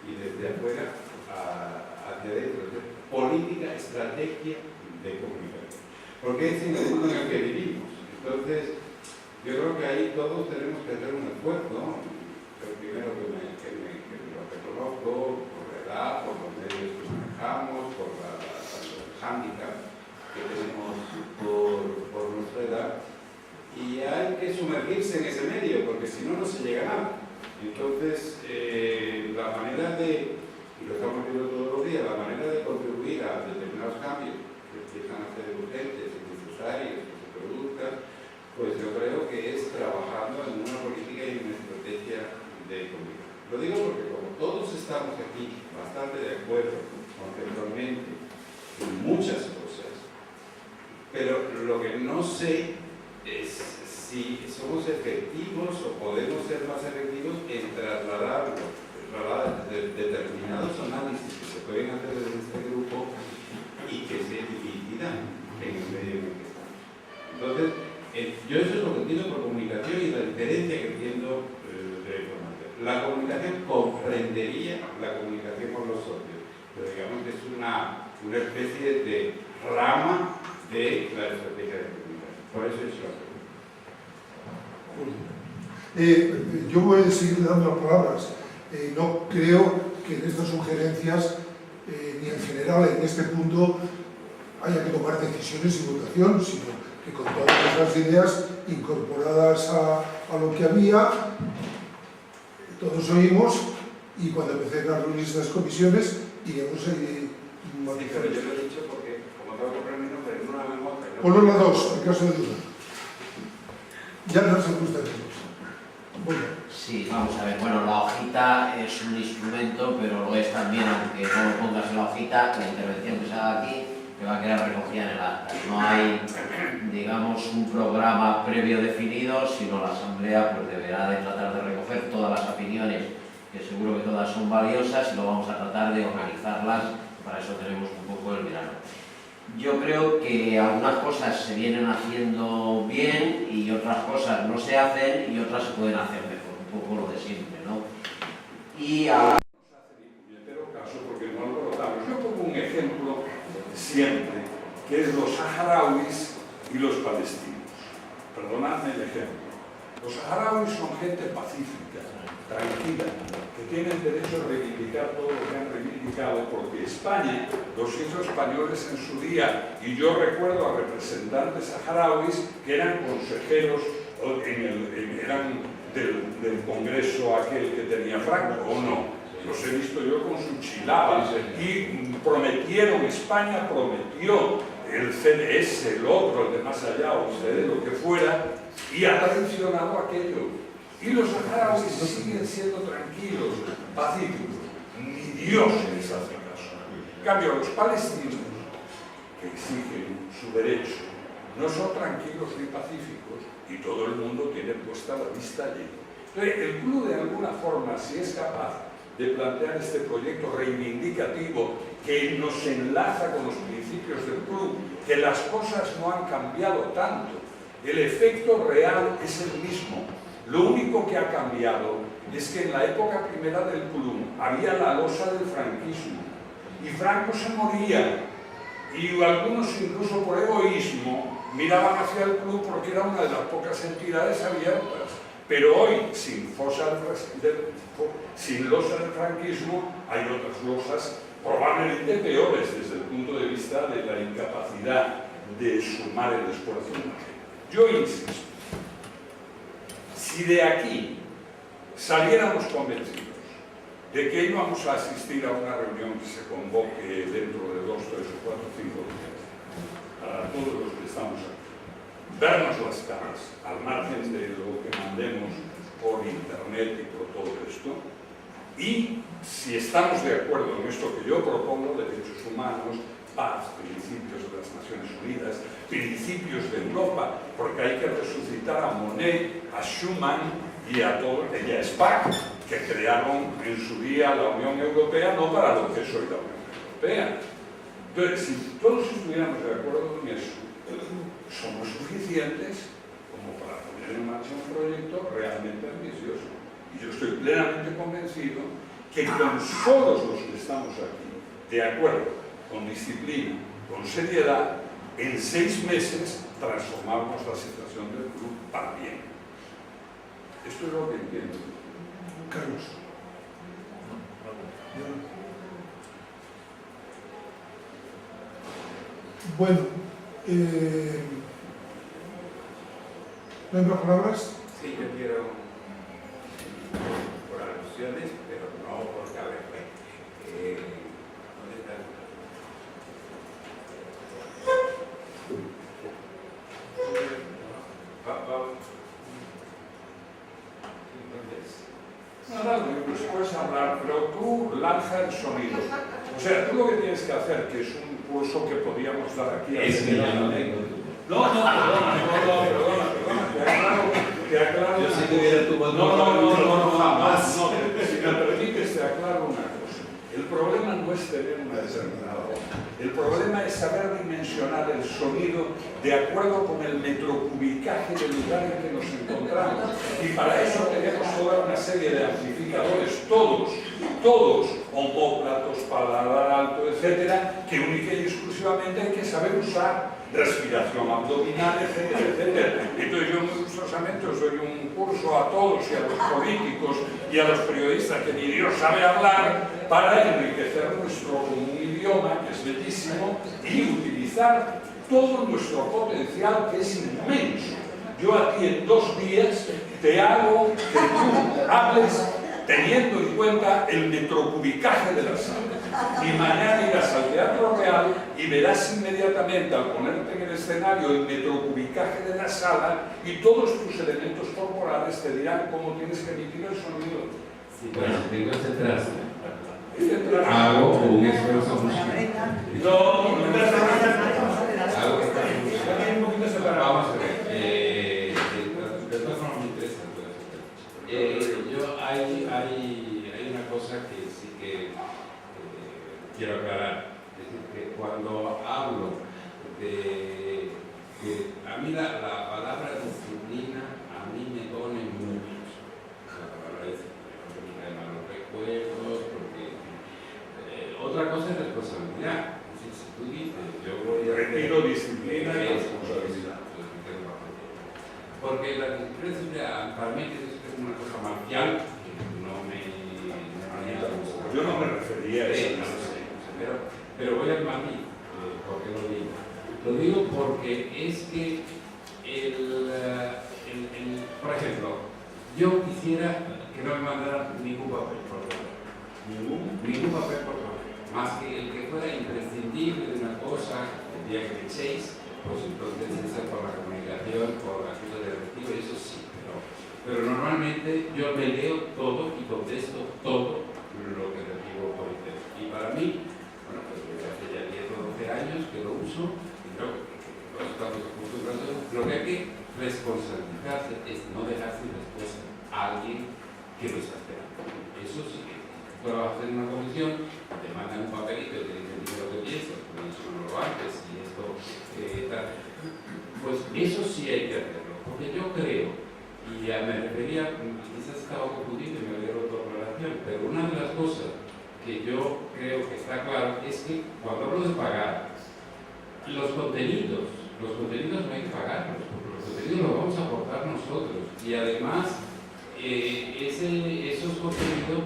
y desde afuera hacia adentro. Política, estrategia de comunicación. Porque es en el mundo en el que vivimos. Entonces, yo creo que ahí todos tenemos que hacer un esfuerzo, ¿no? Lo primero que lo reconozco, por la edad, por los medios que manejamos, por los hándicaps que tenemos por nuestra edad. Y hay que sumergirse en ese medio, porque si no, no se llega a nada. Entonces, la manera de, y lo estamos viendo todos los días, la manera de contribuir a determinados cambios que empiezan a ser urgentes y necesarios que se produzcan, pues yo creo que es trabajando en una política y en una estrategia de comunicación. Lo digo porque como todos estamos aquí bastante de acuerdo conceptualmente en muchas cosas, pero lo que no sé es si somos efectivos o podemos ser más efectivos en trasladar determinados análisis que se pueden hacer desde este grupo y que se dividan en el medio en el que estamos. Entonces, yo eso es lo que entiendo por comunicación y la diferencia que entiendo de información. La comunicación comprendería la comunicación con los socios, pero digamos que es una especie de rama de la estrategia de comunicación. Por eso es la pregunta. Yo voy a seguir dando las palabras. No creo que en estas sugerencias, ni en general en este punto, haya que tomar decisiones y votación, sino que con todas esas ideas incorporadas a lo que había, todos oímos, y cuando empecé a reunir estas comisiones, iremos Pero yo lo he dicho porque, como tengo que poner mi nombre en una memoria... Ponlo las dos, en caso de duda. Ya no se gusta de bueno. Sí, vamos a ver. Bueno, la hojita es un instrumento, pero lo es también, aunque no lo pongas en la hojita, la intervención que se haga aquí que va a quedar recogida en el acta. No hay, digamos, un programa previo definido, sino la Asamblea pues deberá de tratar de recoger todas las opiniones, que seguro que todas son valiosas, y lo vamos a tratar de organizarlas. Para eso tenemos un poco el verano. Yo creo que algunas cosas se vienen haciendo bien y otras cosas no se hacen y otras se pueden hacer mejor, un poco lo de siempre, ¿no? Y a... No se hace ni puñetero caso porque no lo notamos. Yo pongo un ejemplo siempre, que es los saharauis y los palestinos. Perdonadme el ejemplo. Los saharauis son gente pacífica, tranquila, que tienen derecho a reivindicar todo lo que han reivindicado, porque España los hizo españoles en su día, y yo recuerdo a representantes saharauis que eran consejeros, eran del Congreso aquel que tenía Franco, ¿o no? Los he visto yo con su chilaba, y prometieron, España prometió el CDS, el otro, el de más allá, o sea, lo que fuera, y ha traicionado aquello. Y los saharauis siguen siendo tranquilos, pacíficos. Ni Dios les hace caso. En cambio, los palestinos, que exigen su derecho, no son tranquilos ni pacíficos, y todo el mundo tiene puesta la vista allí. Entonces, el club, de alguna forma, si es capaz de plantear este proyecto reivindicativo que nos enlaza con los principios del club, que las cosas no han cambiado tanto, el efecto real es el mismo. Lo único que ha cambiado es que en la época primera del club había la losa del franquismo y Franco se moría, y algunos incluso por egoísmo miraban hacia el club porque era una de las pocas entidades abiertas. Pero hoy, sin losa del franquismo, hay otras losas probablemente peores desde el punto de vista de la incapacidad de sumar el esfuerzo humano. Yo insisto, si de aquí saliéramos convencidos de que íbamos a asistir a una reunión que se convoque dentro de 2, 3 o 4 o 5 días, para todos los que estamos aquí, vernos las caras, al margen de lo que mandemos por internet y por todo esto, y si estamos de acuerdo en esto que yo propongo, derechos humanos, paz, principios de las Naciones Unidas, principios de Europa, porque hay que resucitar a Monnet, a Schuman y a Spack, que crearon en su día la Unión Europea, no para lo que es hoy la Unión Europea. Entonces, si todos estuviéramos de acuerdo en eso, somos suficientes como para poner en marcha un proyecto realmente ambicioso. Y yo estoy plenamente convencido que con todos los que estamos aquí, de acuerdo, con disciplina, con seriedad, en 6 meses transformamos la situación del club para bien. Esto es lo que entiendo. Carlos. Bueno, ¿no hay más palabras? Sí, yo quiero, por alusiones, pero no por caberme. ¿Dónde está el... No, pues puedes hablar, pero tú lanza el sonido. O sea, tú lo que tienes que hacer, que es un curso que podíamos dar aquí... Es que ya no tengo. Perdona, te aclaro. Yo si tuviera tu voz, No, jamás. No, si me permites, te aclaro una cosa. El problema no es tener una determinada voz. El problema es saber dimensionar el sonido de acuerdo con el metrocubicaje del lugar en que nos encontramos. Y para eso tenemos toda una serie de amplificadores, todos omóplatos, paladar alto, etcétera, que única y exclusivamente hay que saber usar respiración abdominal, etcétera, etcétera. Entonces yo muy gustosamente os doy un curso a todos y a los políticos y a los periodistas que ni Dios sabe hablar para enriquecer nuestro común idioma, que es bellísimo, y utilizar todo nuestro potencial, que es inmenso. Yo aquí en 2 días te hago que tú hables teniendo en cuenta el metrocubicaje de la sala. Y mañana irás al Teatro Real y verás inmediatamente, al ponerte en el escenario, el metrocubicaje de la sala, y todos tus elementos corporales te dirán cómo tienes que emitir el sonido. Sí, bueno, tengo este traste. Hago un esfuerzo musical. Hago un Vamos a ver. De todas formas me interesa. Hay una cosa que sí que quiero aclarar. Es decir, que cuando hablo de que a mí la palabra disciplina a mí me pone muy nervioso. La palabra disciplina, porque me trae malos recuerdos, porque otra cosa es responsabilidad. Es decir, si tú dices, yo voy a retiro disciplina y responsabilidad. Porque la disciplina para mí es una cosa marcial que no me gusta. Yo no me refería a eso. Pero voy al matiz. ¿Por qué lo digo? Lo digo porque es que por ejemplo, yo quisiera que no me mandaran ningún papel por favor. Ningún papel por favor. Más que el que fuera imprescindible de una cosa, el día que me echéis, pues entonces esa por la comunicación, por la ayuda de recibo, eso sí, pero normalmente yo me leo todo y contesto todo lo que recibo por internet. Y para mí, bueno, pues desde hace ya 10 o 12 años que lo uso, y creo que lo estamos acostumbrados, lo que hay que responsabilizarse es no dejar sin respuesta a alguien que lo está esperando. Eso sí que trabajas en una comisión, te mandan un papelito y te dicen lo que piensas, pues eso no lo haces y esto tal. Pues eso sí hay que hacerlo, porque yo creo, y ya me refería, quizás estaba confundido y me había roto la relación, pero una de las cosas que yo creo que está claro es que cuando hablo de pagar, los contenidos no hay que pagarlos, porque los contenidos los vamos a aportar nosotros, y además esos contenidos,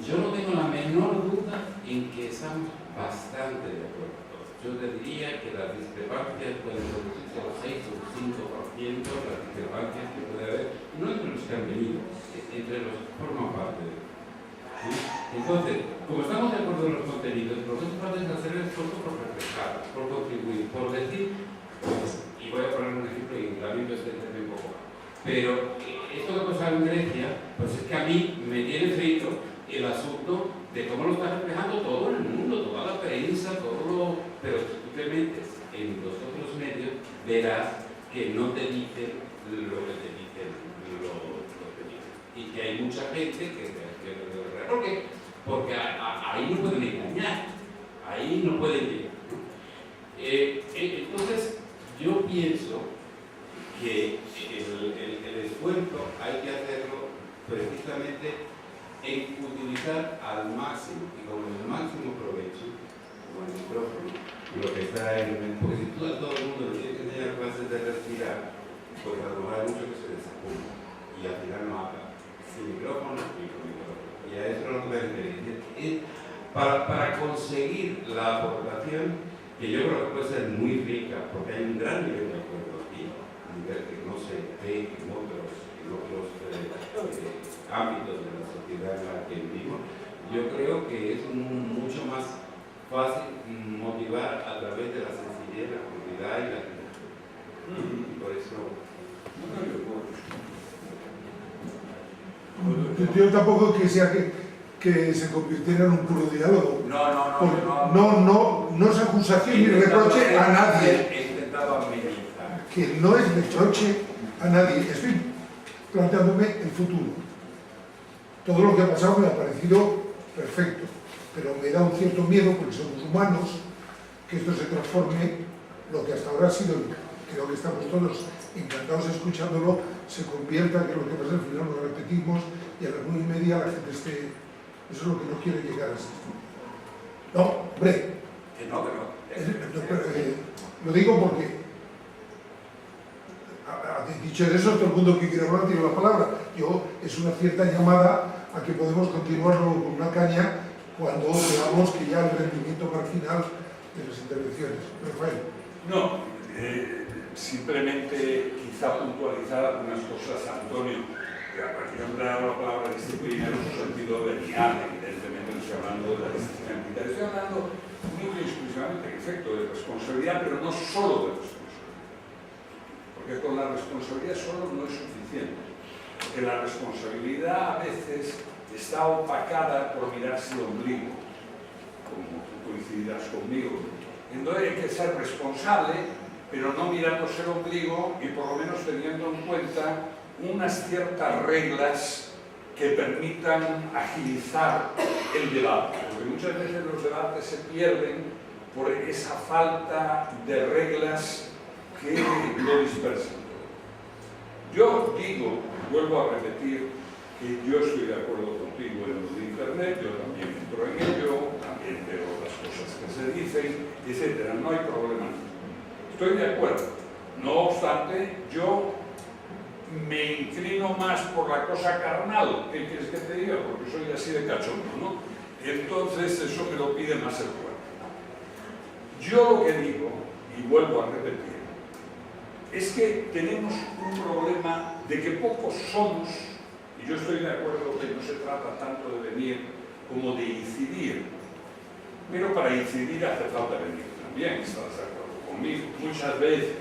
yo no tengo la menor duda en que estamos bastante de acuerdo. Yo te diría que las discrepancias pueden reducirse al 6 o 5%, las discrepancias que puede haber, no entre los que han venido, entre los que forman parte de ellos. ¿Sí? Entonces, como estamos de acuerdo en los contenidos, lo que hace falta es hacer el esfuerzo por reflejar, por contribuir, por decir, pues, y voy a poner un ejemplo y también lo extenderé un poco más. Pero esto que ha pasado en Grecia, pues es que a mí me tiene frito el asunto de cómo lo está reflejando todo el mundo, toda la prensa, pero si tú te metes en los otros medios, verás que no te dicen lo que te dicen los periodistas. Y que hay mucha gente que ¿por qué? Porque ahí no pueden engañar, ahí no pueden llegar, ¿no? Entonces, yo pienso que el esfuerzo hay que hacerlo precisamente en utilizar al máximo y con el máximo provecho como el micrófono, lo que está porque si tú a todo el mundo le tienes que enseñar clases de respirar, pues a lo mejor hay mucho que se desapunta y al final no habla sin micrófono y con micrófono, y a eso no me refiero. Para conseguir la aportación, que yo creo que puede ser muy rica, porque hay un gran nivel de acuerdo aquí, un nivel que no se ve en otros ámbitos de la sociedad en la que vivimos. Yo creo que es mucho más fácil motivar a través de la sencillez, la comunidad y la gente. Y por eso yo tampoco quisiera que se convirtiera en un puro diálogo. No es acusación ni reproche a nadie. He intentado amenizar. Que no es reproche a nadie. Estoy planteándome el futuro. Todo lo que ha pasado me ha parecido perfecto, pero me da un cierto miedo, porque somos humanos, que esto se transforme, lo que hasta ahora ha sido, creo que estamos todos encantados escuchándolo, se convierta, que lo que pasa al final lo repetimos y a las 9:30 la gente esté Eso es lo que no quiere llegar a ser. No, hombre. Que no. Lo digo porque, dicho eso, todo el mundo que quiere hablar tiene la palabra. Es una cierta llamada a que podemos continuar luego con una caña cuando veamos que ya el rendimiento marginal de las intervenciones. Rafael. No, simplemente quizá puntualizar algunas cosas, Antonio. Aquí han dado la palabra disciplina en su sentido venial, evidentemente no estoy hablando de la disciplina militar, estoy hablando único y exclusivamente, en efecto, de responsabilidad, pero no solo de responsabilidad. Porque con la responsabilidad solo no es suficiente. Porque la responsabilidad a veces está opacada por mirarse el ombligo, como tú coincidirás conmigo. Entonces hay que ser responsable, pero no mirándose el ombligo y por lo menos teniendo en cuenta unas ciertas reglas que permitan agilizar el debate, porque muchas veces los debates se pierden por esa falta de reglas que lo dispersan. Yo digo, vuelvo a repetir, que yo estoy de acuerdo contigo en lo de Internet, yo también entro en ello, también veo las cosas que se dicen, etc. No hay problema. Estoy de acuerdo. No obstante, yo me inclino más por la cosa carnal. ¿Qué quieres que te diga? Porque soy así de cachondo, ¿no? Entonces eso me lo pide más el cuerpo. Yo lo que digo, y vuelvo a repetir, es que tenemos un problema de que pocos somos, y yo estoy de acuerdo que no se trata tanto de venir como de incidir, pero para incidir hace falta venir también, ¿estás de acuerdo conmigo? Muchas veces,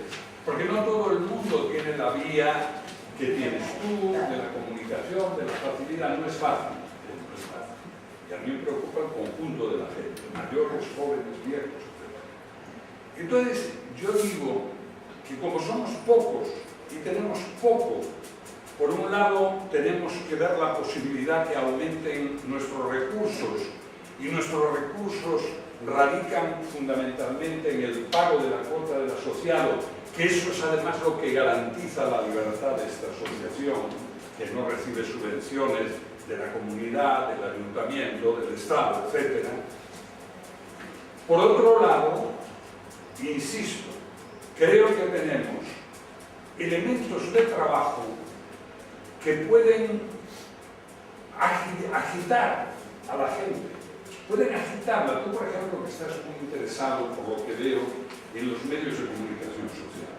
porque no todo el mundo tiene la vía que tienes tú, de la comunicación, de la facilidad, no es fácil. Y a mí me preocupa el conjunto de la gente, mayores, jóvenes, viejos, etc. Entonces, yo digo que como somos pocos y tenemos poco, por un lado tenemos que ver la posibilidad que aumenten nuestros recursos, y nuestros recursos radican fundamentalmente en el pago de la cuota del asociado, que eso es además lo que garantiza la libertad de esta asociación, que no recibe subvenciones de la comunidad, del ayuntamiento, del Estado, etc. Por otro lado, insisto, creo que tenemos elementos de trabajo que pueden agitar a la gente, pueden agitarla. Tú, por ejemplo, que estás muy interesado por lo que veo en los medios de comunicación social.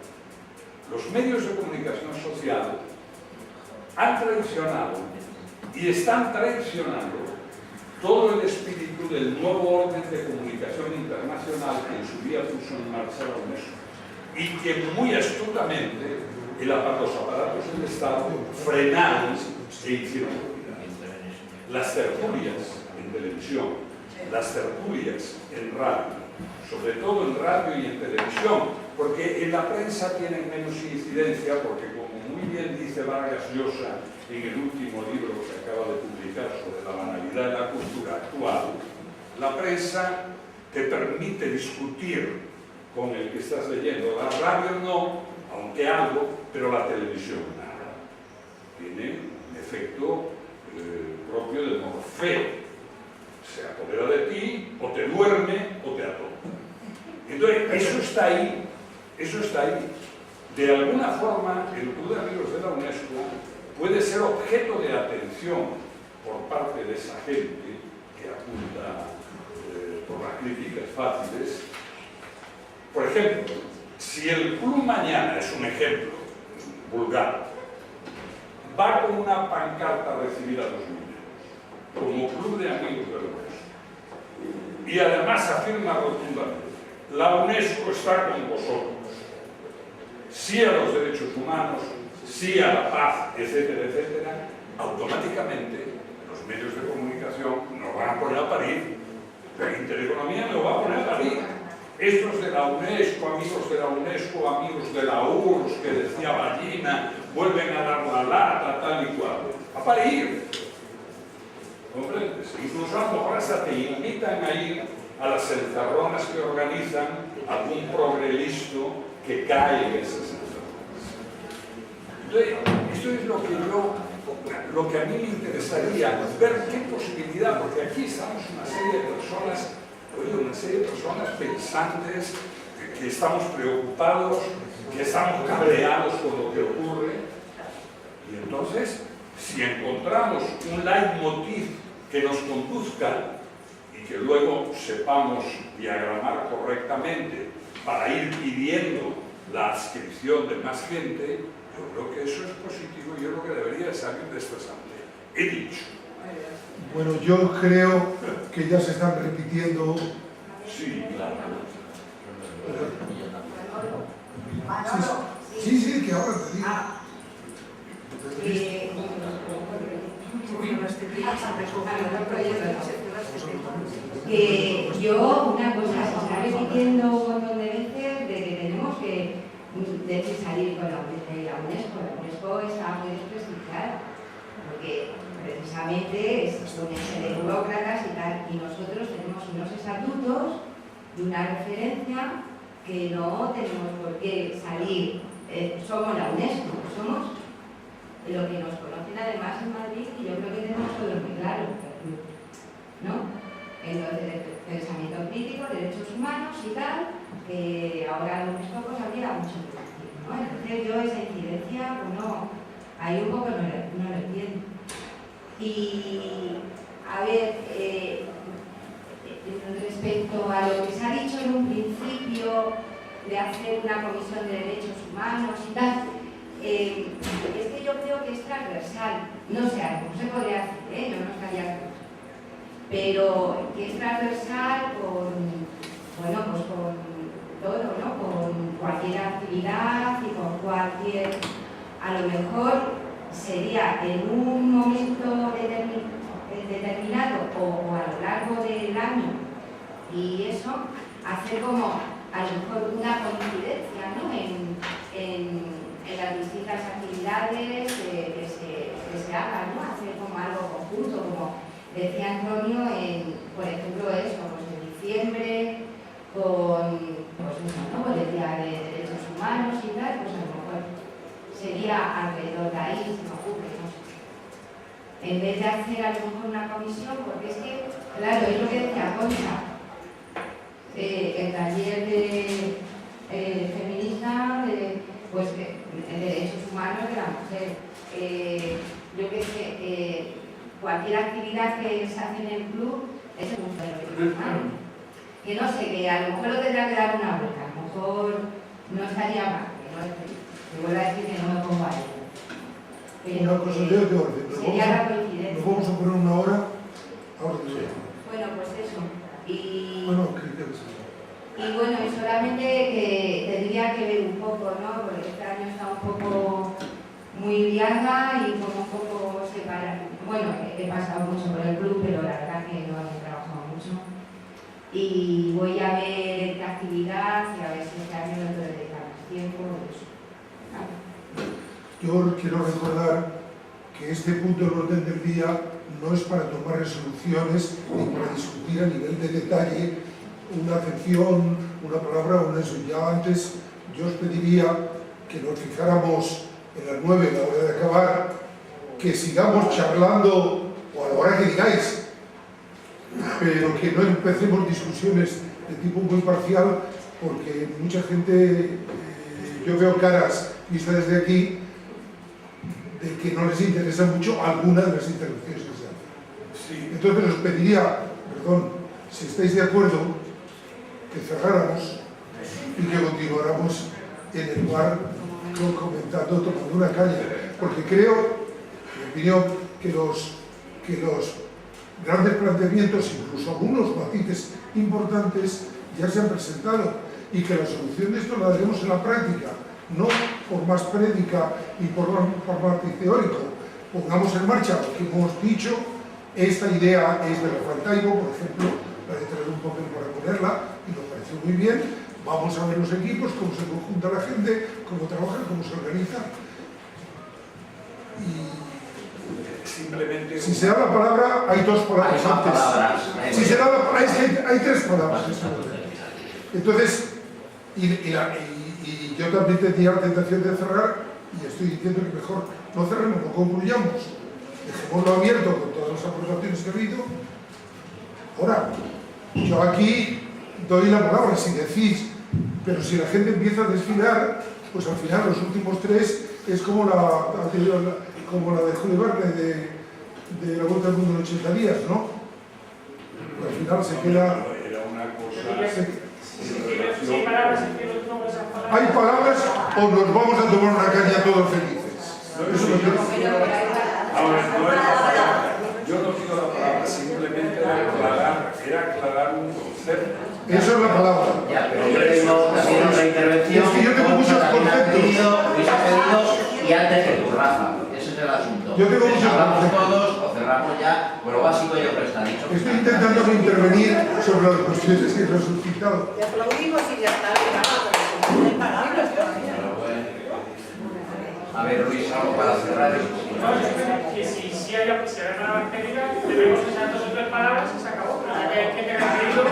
Los medios de comunicación social han traicionado y están traicionando todo el espíritu del nuevo orden de comunicación internacional que en su día puso en marcha la UNESCO y que muy astutamente los aparatos del Estado frenaron e hicieron. Las tertulias en televisión, las tertulias en radio, sobre todo en radio y en televisión, porque en la prensa tienen menos incidencia, porque como muy bien dice Vargas Llosa en el último libro que se acaba de publicar sobre la banalidad de la cultura actual, la prensa te permite discutir con el que estás leyendo. La radio no, aunque algo, pero la televisión nada. Tiene un efecto propio de Morfeo. Se apodera de ti, o te duerme, o te atonta. Entonces, eso está ahí. Eso está ahí. De alguna forma, el Club de Amigos de la UNESCO puede ser objeto de atención por parte de esa gente que apunta por las críticas fáciles. Por ejemplo, si el club mañana, es un ejemplo vulgar, va con una pancarta a recibir a los niños, como Club de Amigos de la UNESCO, y además afirma rotundamente: la UNESCO está con vosotros, sí a los derechos humanos, sí a la paz, etcétera, etcétera, automáticamente los medios de comunicación nos van a poner a parir. La Intereconomía nos va a poner a parir. Estos de la UNESCO, amigos de la UNESCO, amigos de la URSS, que decía Ballina, vuelven a dar la lata, tal y cual. A parir. ¿Comprendes? Incluso a lo mejor hasta te invitan a ir a las encerronas que organizan algún progrelisto que cae en esas encerronas. Entonces, esto es lo que yo lo que a mí me interesaría es ver qué posibilidad, porque aquí estamos una serie de personas pensantes, que estamos preocupados, que estamos cabreados con lo que ocurre, y entonces, si encontramos un leitmotiv que nos conduzca y que luego sepamos diagramar correctamente para ir pidiendo la adscripción de más gente, yo creo que eso es positivo y yo creo que debería salir de esta asamblea. He dicho. Bueno, yo creo que ya se están repitiendo. Sí, claro. Sí, que ahora te digo. Yo, una cosa, se está repitiendo un montón de veces de que tenemos que salir con la UNESCO. La UNESCO está muy desprestigiada, porque precisamente es una serie de burócratas y tal, y nosotros tenemos unos estatutos y una referencia que no tenemos por qué salir. Somos la UNESCO, somos lo que nos conocen además en Madrid, y yo creo que tenemos todo muy claro, ¿no? Entonces, pensamiento crítico, derechos humanos y tal, que ahora lo mismo pues habría mucho que decir, ¿no? Entonces yo esa incidencia, bueno, ahí un poco no lo entiendo. Y, a ver, respecto a lo que se ha dicho en un principio de hacer una comisión de derechos humanos y tal, es que yo creo que es transversal, no sé, no se podría hacer, yo no estaría, pero que es transversal con, bueno, pues con todo, ¿no? Con cualquier actividad y con cualquier, a lo mejor sería en un momento determinado o a lo largo del año, y eso, hacer como a lo mejor una coincidencia, ¿no? en las distintas actividades que se hagan, ¿no? Hacer como algo conjunto, como decía Antonio, por ejemplo, eso, pues en diciembre, con el Día de Derechos Humanos y tal, pues a lo mejor sería alrededor de ahí, se me ocurre, no sé. En vez de hacer a lo mejor una comisión, porque es que, claro, es lo que decía Concha, el taller de feminista, pues en derechos humanos de la mujer, yo qué sé, cualquier actividad que se hace en el club es un derechos humanos. Que no sé, que a lo mejor lo tendrá que dar una vuelta, a lo mejor no estaría mal, que vuelvo a decir que no me pongo a ello. Pero una cosa de orden. sería la coincidencia. Nos vamos a poner una hora. Ahora te digo. Bueno, pues eso. Y Bueno, bueno, y solamente que tendría que ver un poco, ¿no? Porque este año está un poco muy liada y como un poco separada. Bueno, he pasado mucho por el club, pero la verdad que no he trabajado mucho. Y voy a ver qué actividad y a ver si este año no puedo dedicar más tiempo. yo quiero recordar que este punto del orden del día no es para tomar resoluciones ni para discutir a nivel de detalle una acepción, una palabra o un eso. Ya antes yo os pediría que nos fijáramos en las 9, la hora de acabar, que sigamos charlando o a la hora que digáis, pero que no empecemos discusiones de tipo muy parcial, porque mucha gente, yo veo caras vistas desde aquí, de que no les interesa mucho alguna de las intervenciones que se hacen. Sí. Entonces os pediría, perdón, si estáis de acuerdo, que cerráramos y que continuáramos en el bar comentando, tomando una caña, porque creo, en mi opinión, que los grandes planteamientos, incluso algunos matices importantes, ya se han presentado, y que la solución de esto la daremos en la práctica, no por más prédica y por más teórico. Pongamos en marcha lo que hemos dicho. Esta idea es de Rafael Taibo, por ejemplo, la de traer un papel para ponerla, y nos pareció muy bien. Vamos a ver los equipos, cómo se conjunta la gente, cómo trabajan, cómo se organizan. Y simplemente... si se da la palabra, hay dos palabras hay antes. palabras. Si se da la palabra, hay tres palabras. Entonces, y yo también tenía la tentación de cerrar, y estoy diciendo que mejor no cerremos, no concluyamos, dejémoslo abierto con todas las aportaciones que ha habido. Ahora, yo aquí doy la palabra si decís, pero si la gente empieza a desfilar, pues al final los últimos tres es como la de Julio Verne de la Vuelta al Mundo en 80 días, ¿no? Al final se queda... Era una cosa... Hay palabras o nos vamos a tomar una caña todos felices. Eso es lo que... Ahora, no es la palabra. Yo no pido la palabra, simplemente era aclarar un concepto. Eso es la palabra. Ya, pero yo tengo también otra intervención. Es que yo tengo muchos conceptos. Luis ha pedido y antes que tú, Rafa. Ese es el asunto. Yo tengo muchos hablamos conceptos. todos o cerramos ya. Pues lo básico yo creo que está dicho. Estoy intentando intervenir sobre las cuestiones que he resucitado. Y aplaudimos y ya está. No hay palabras todavía. A ver, Luis, algo para cerrar. Que si hay palabras pedidas, debemos usar 2 o 3 palabras y se acabó. Pero ya que hay gente que ha pedido...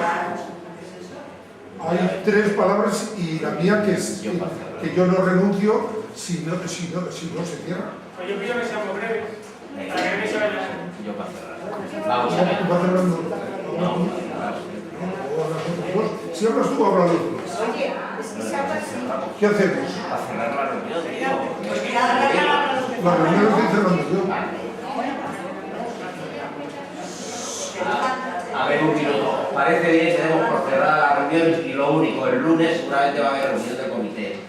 Hay 3 palabras y la mía que yo no renuncio si no se cierra. Pues yo pido que seamos breves, para que nadie se vaya. Yo para cerrar. Vamos a ver. ¿Va cerrando? Si hablas tú, habla tú. Oye, es que se habla así. ¿Qué hacemos? Para cerrar la reunión, tío. La reunión la estoy cerrando yo. A ver, un minuto. Parece bien que demos por cerrada la reunión y lo único, el lunes seguramente va a haber reunión del comité.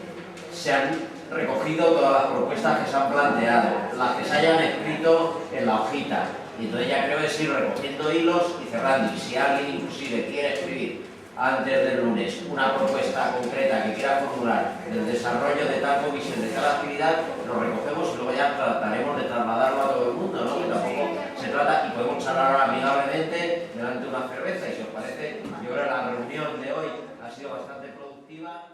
Se han recogido todas las propuestas que se han planteado, las que se hayan escrito en la hojita. Y entonces ya creo que es ir recogiendo hilos y cerrando. Y si alguien inclusive quiere escribir antes del lunes una propuesta concreta que quiera formular del desarrollo de tal comisión, de tal actividad, lo recogemos y luego ya trataremos de trasladarlo a todo el mundo, ¿no? Que tampoco se trata, y podemos charlar amigablemente delante de una cerveza, y si os parece, yo creo que la reunión de hoy ha sido bastante productiva.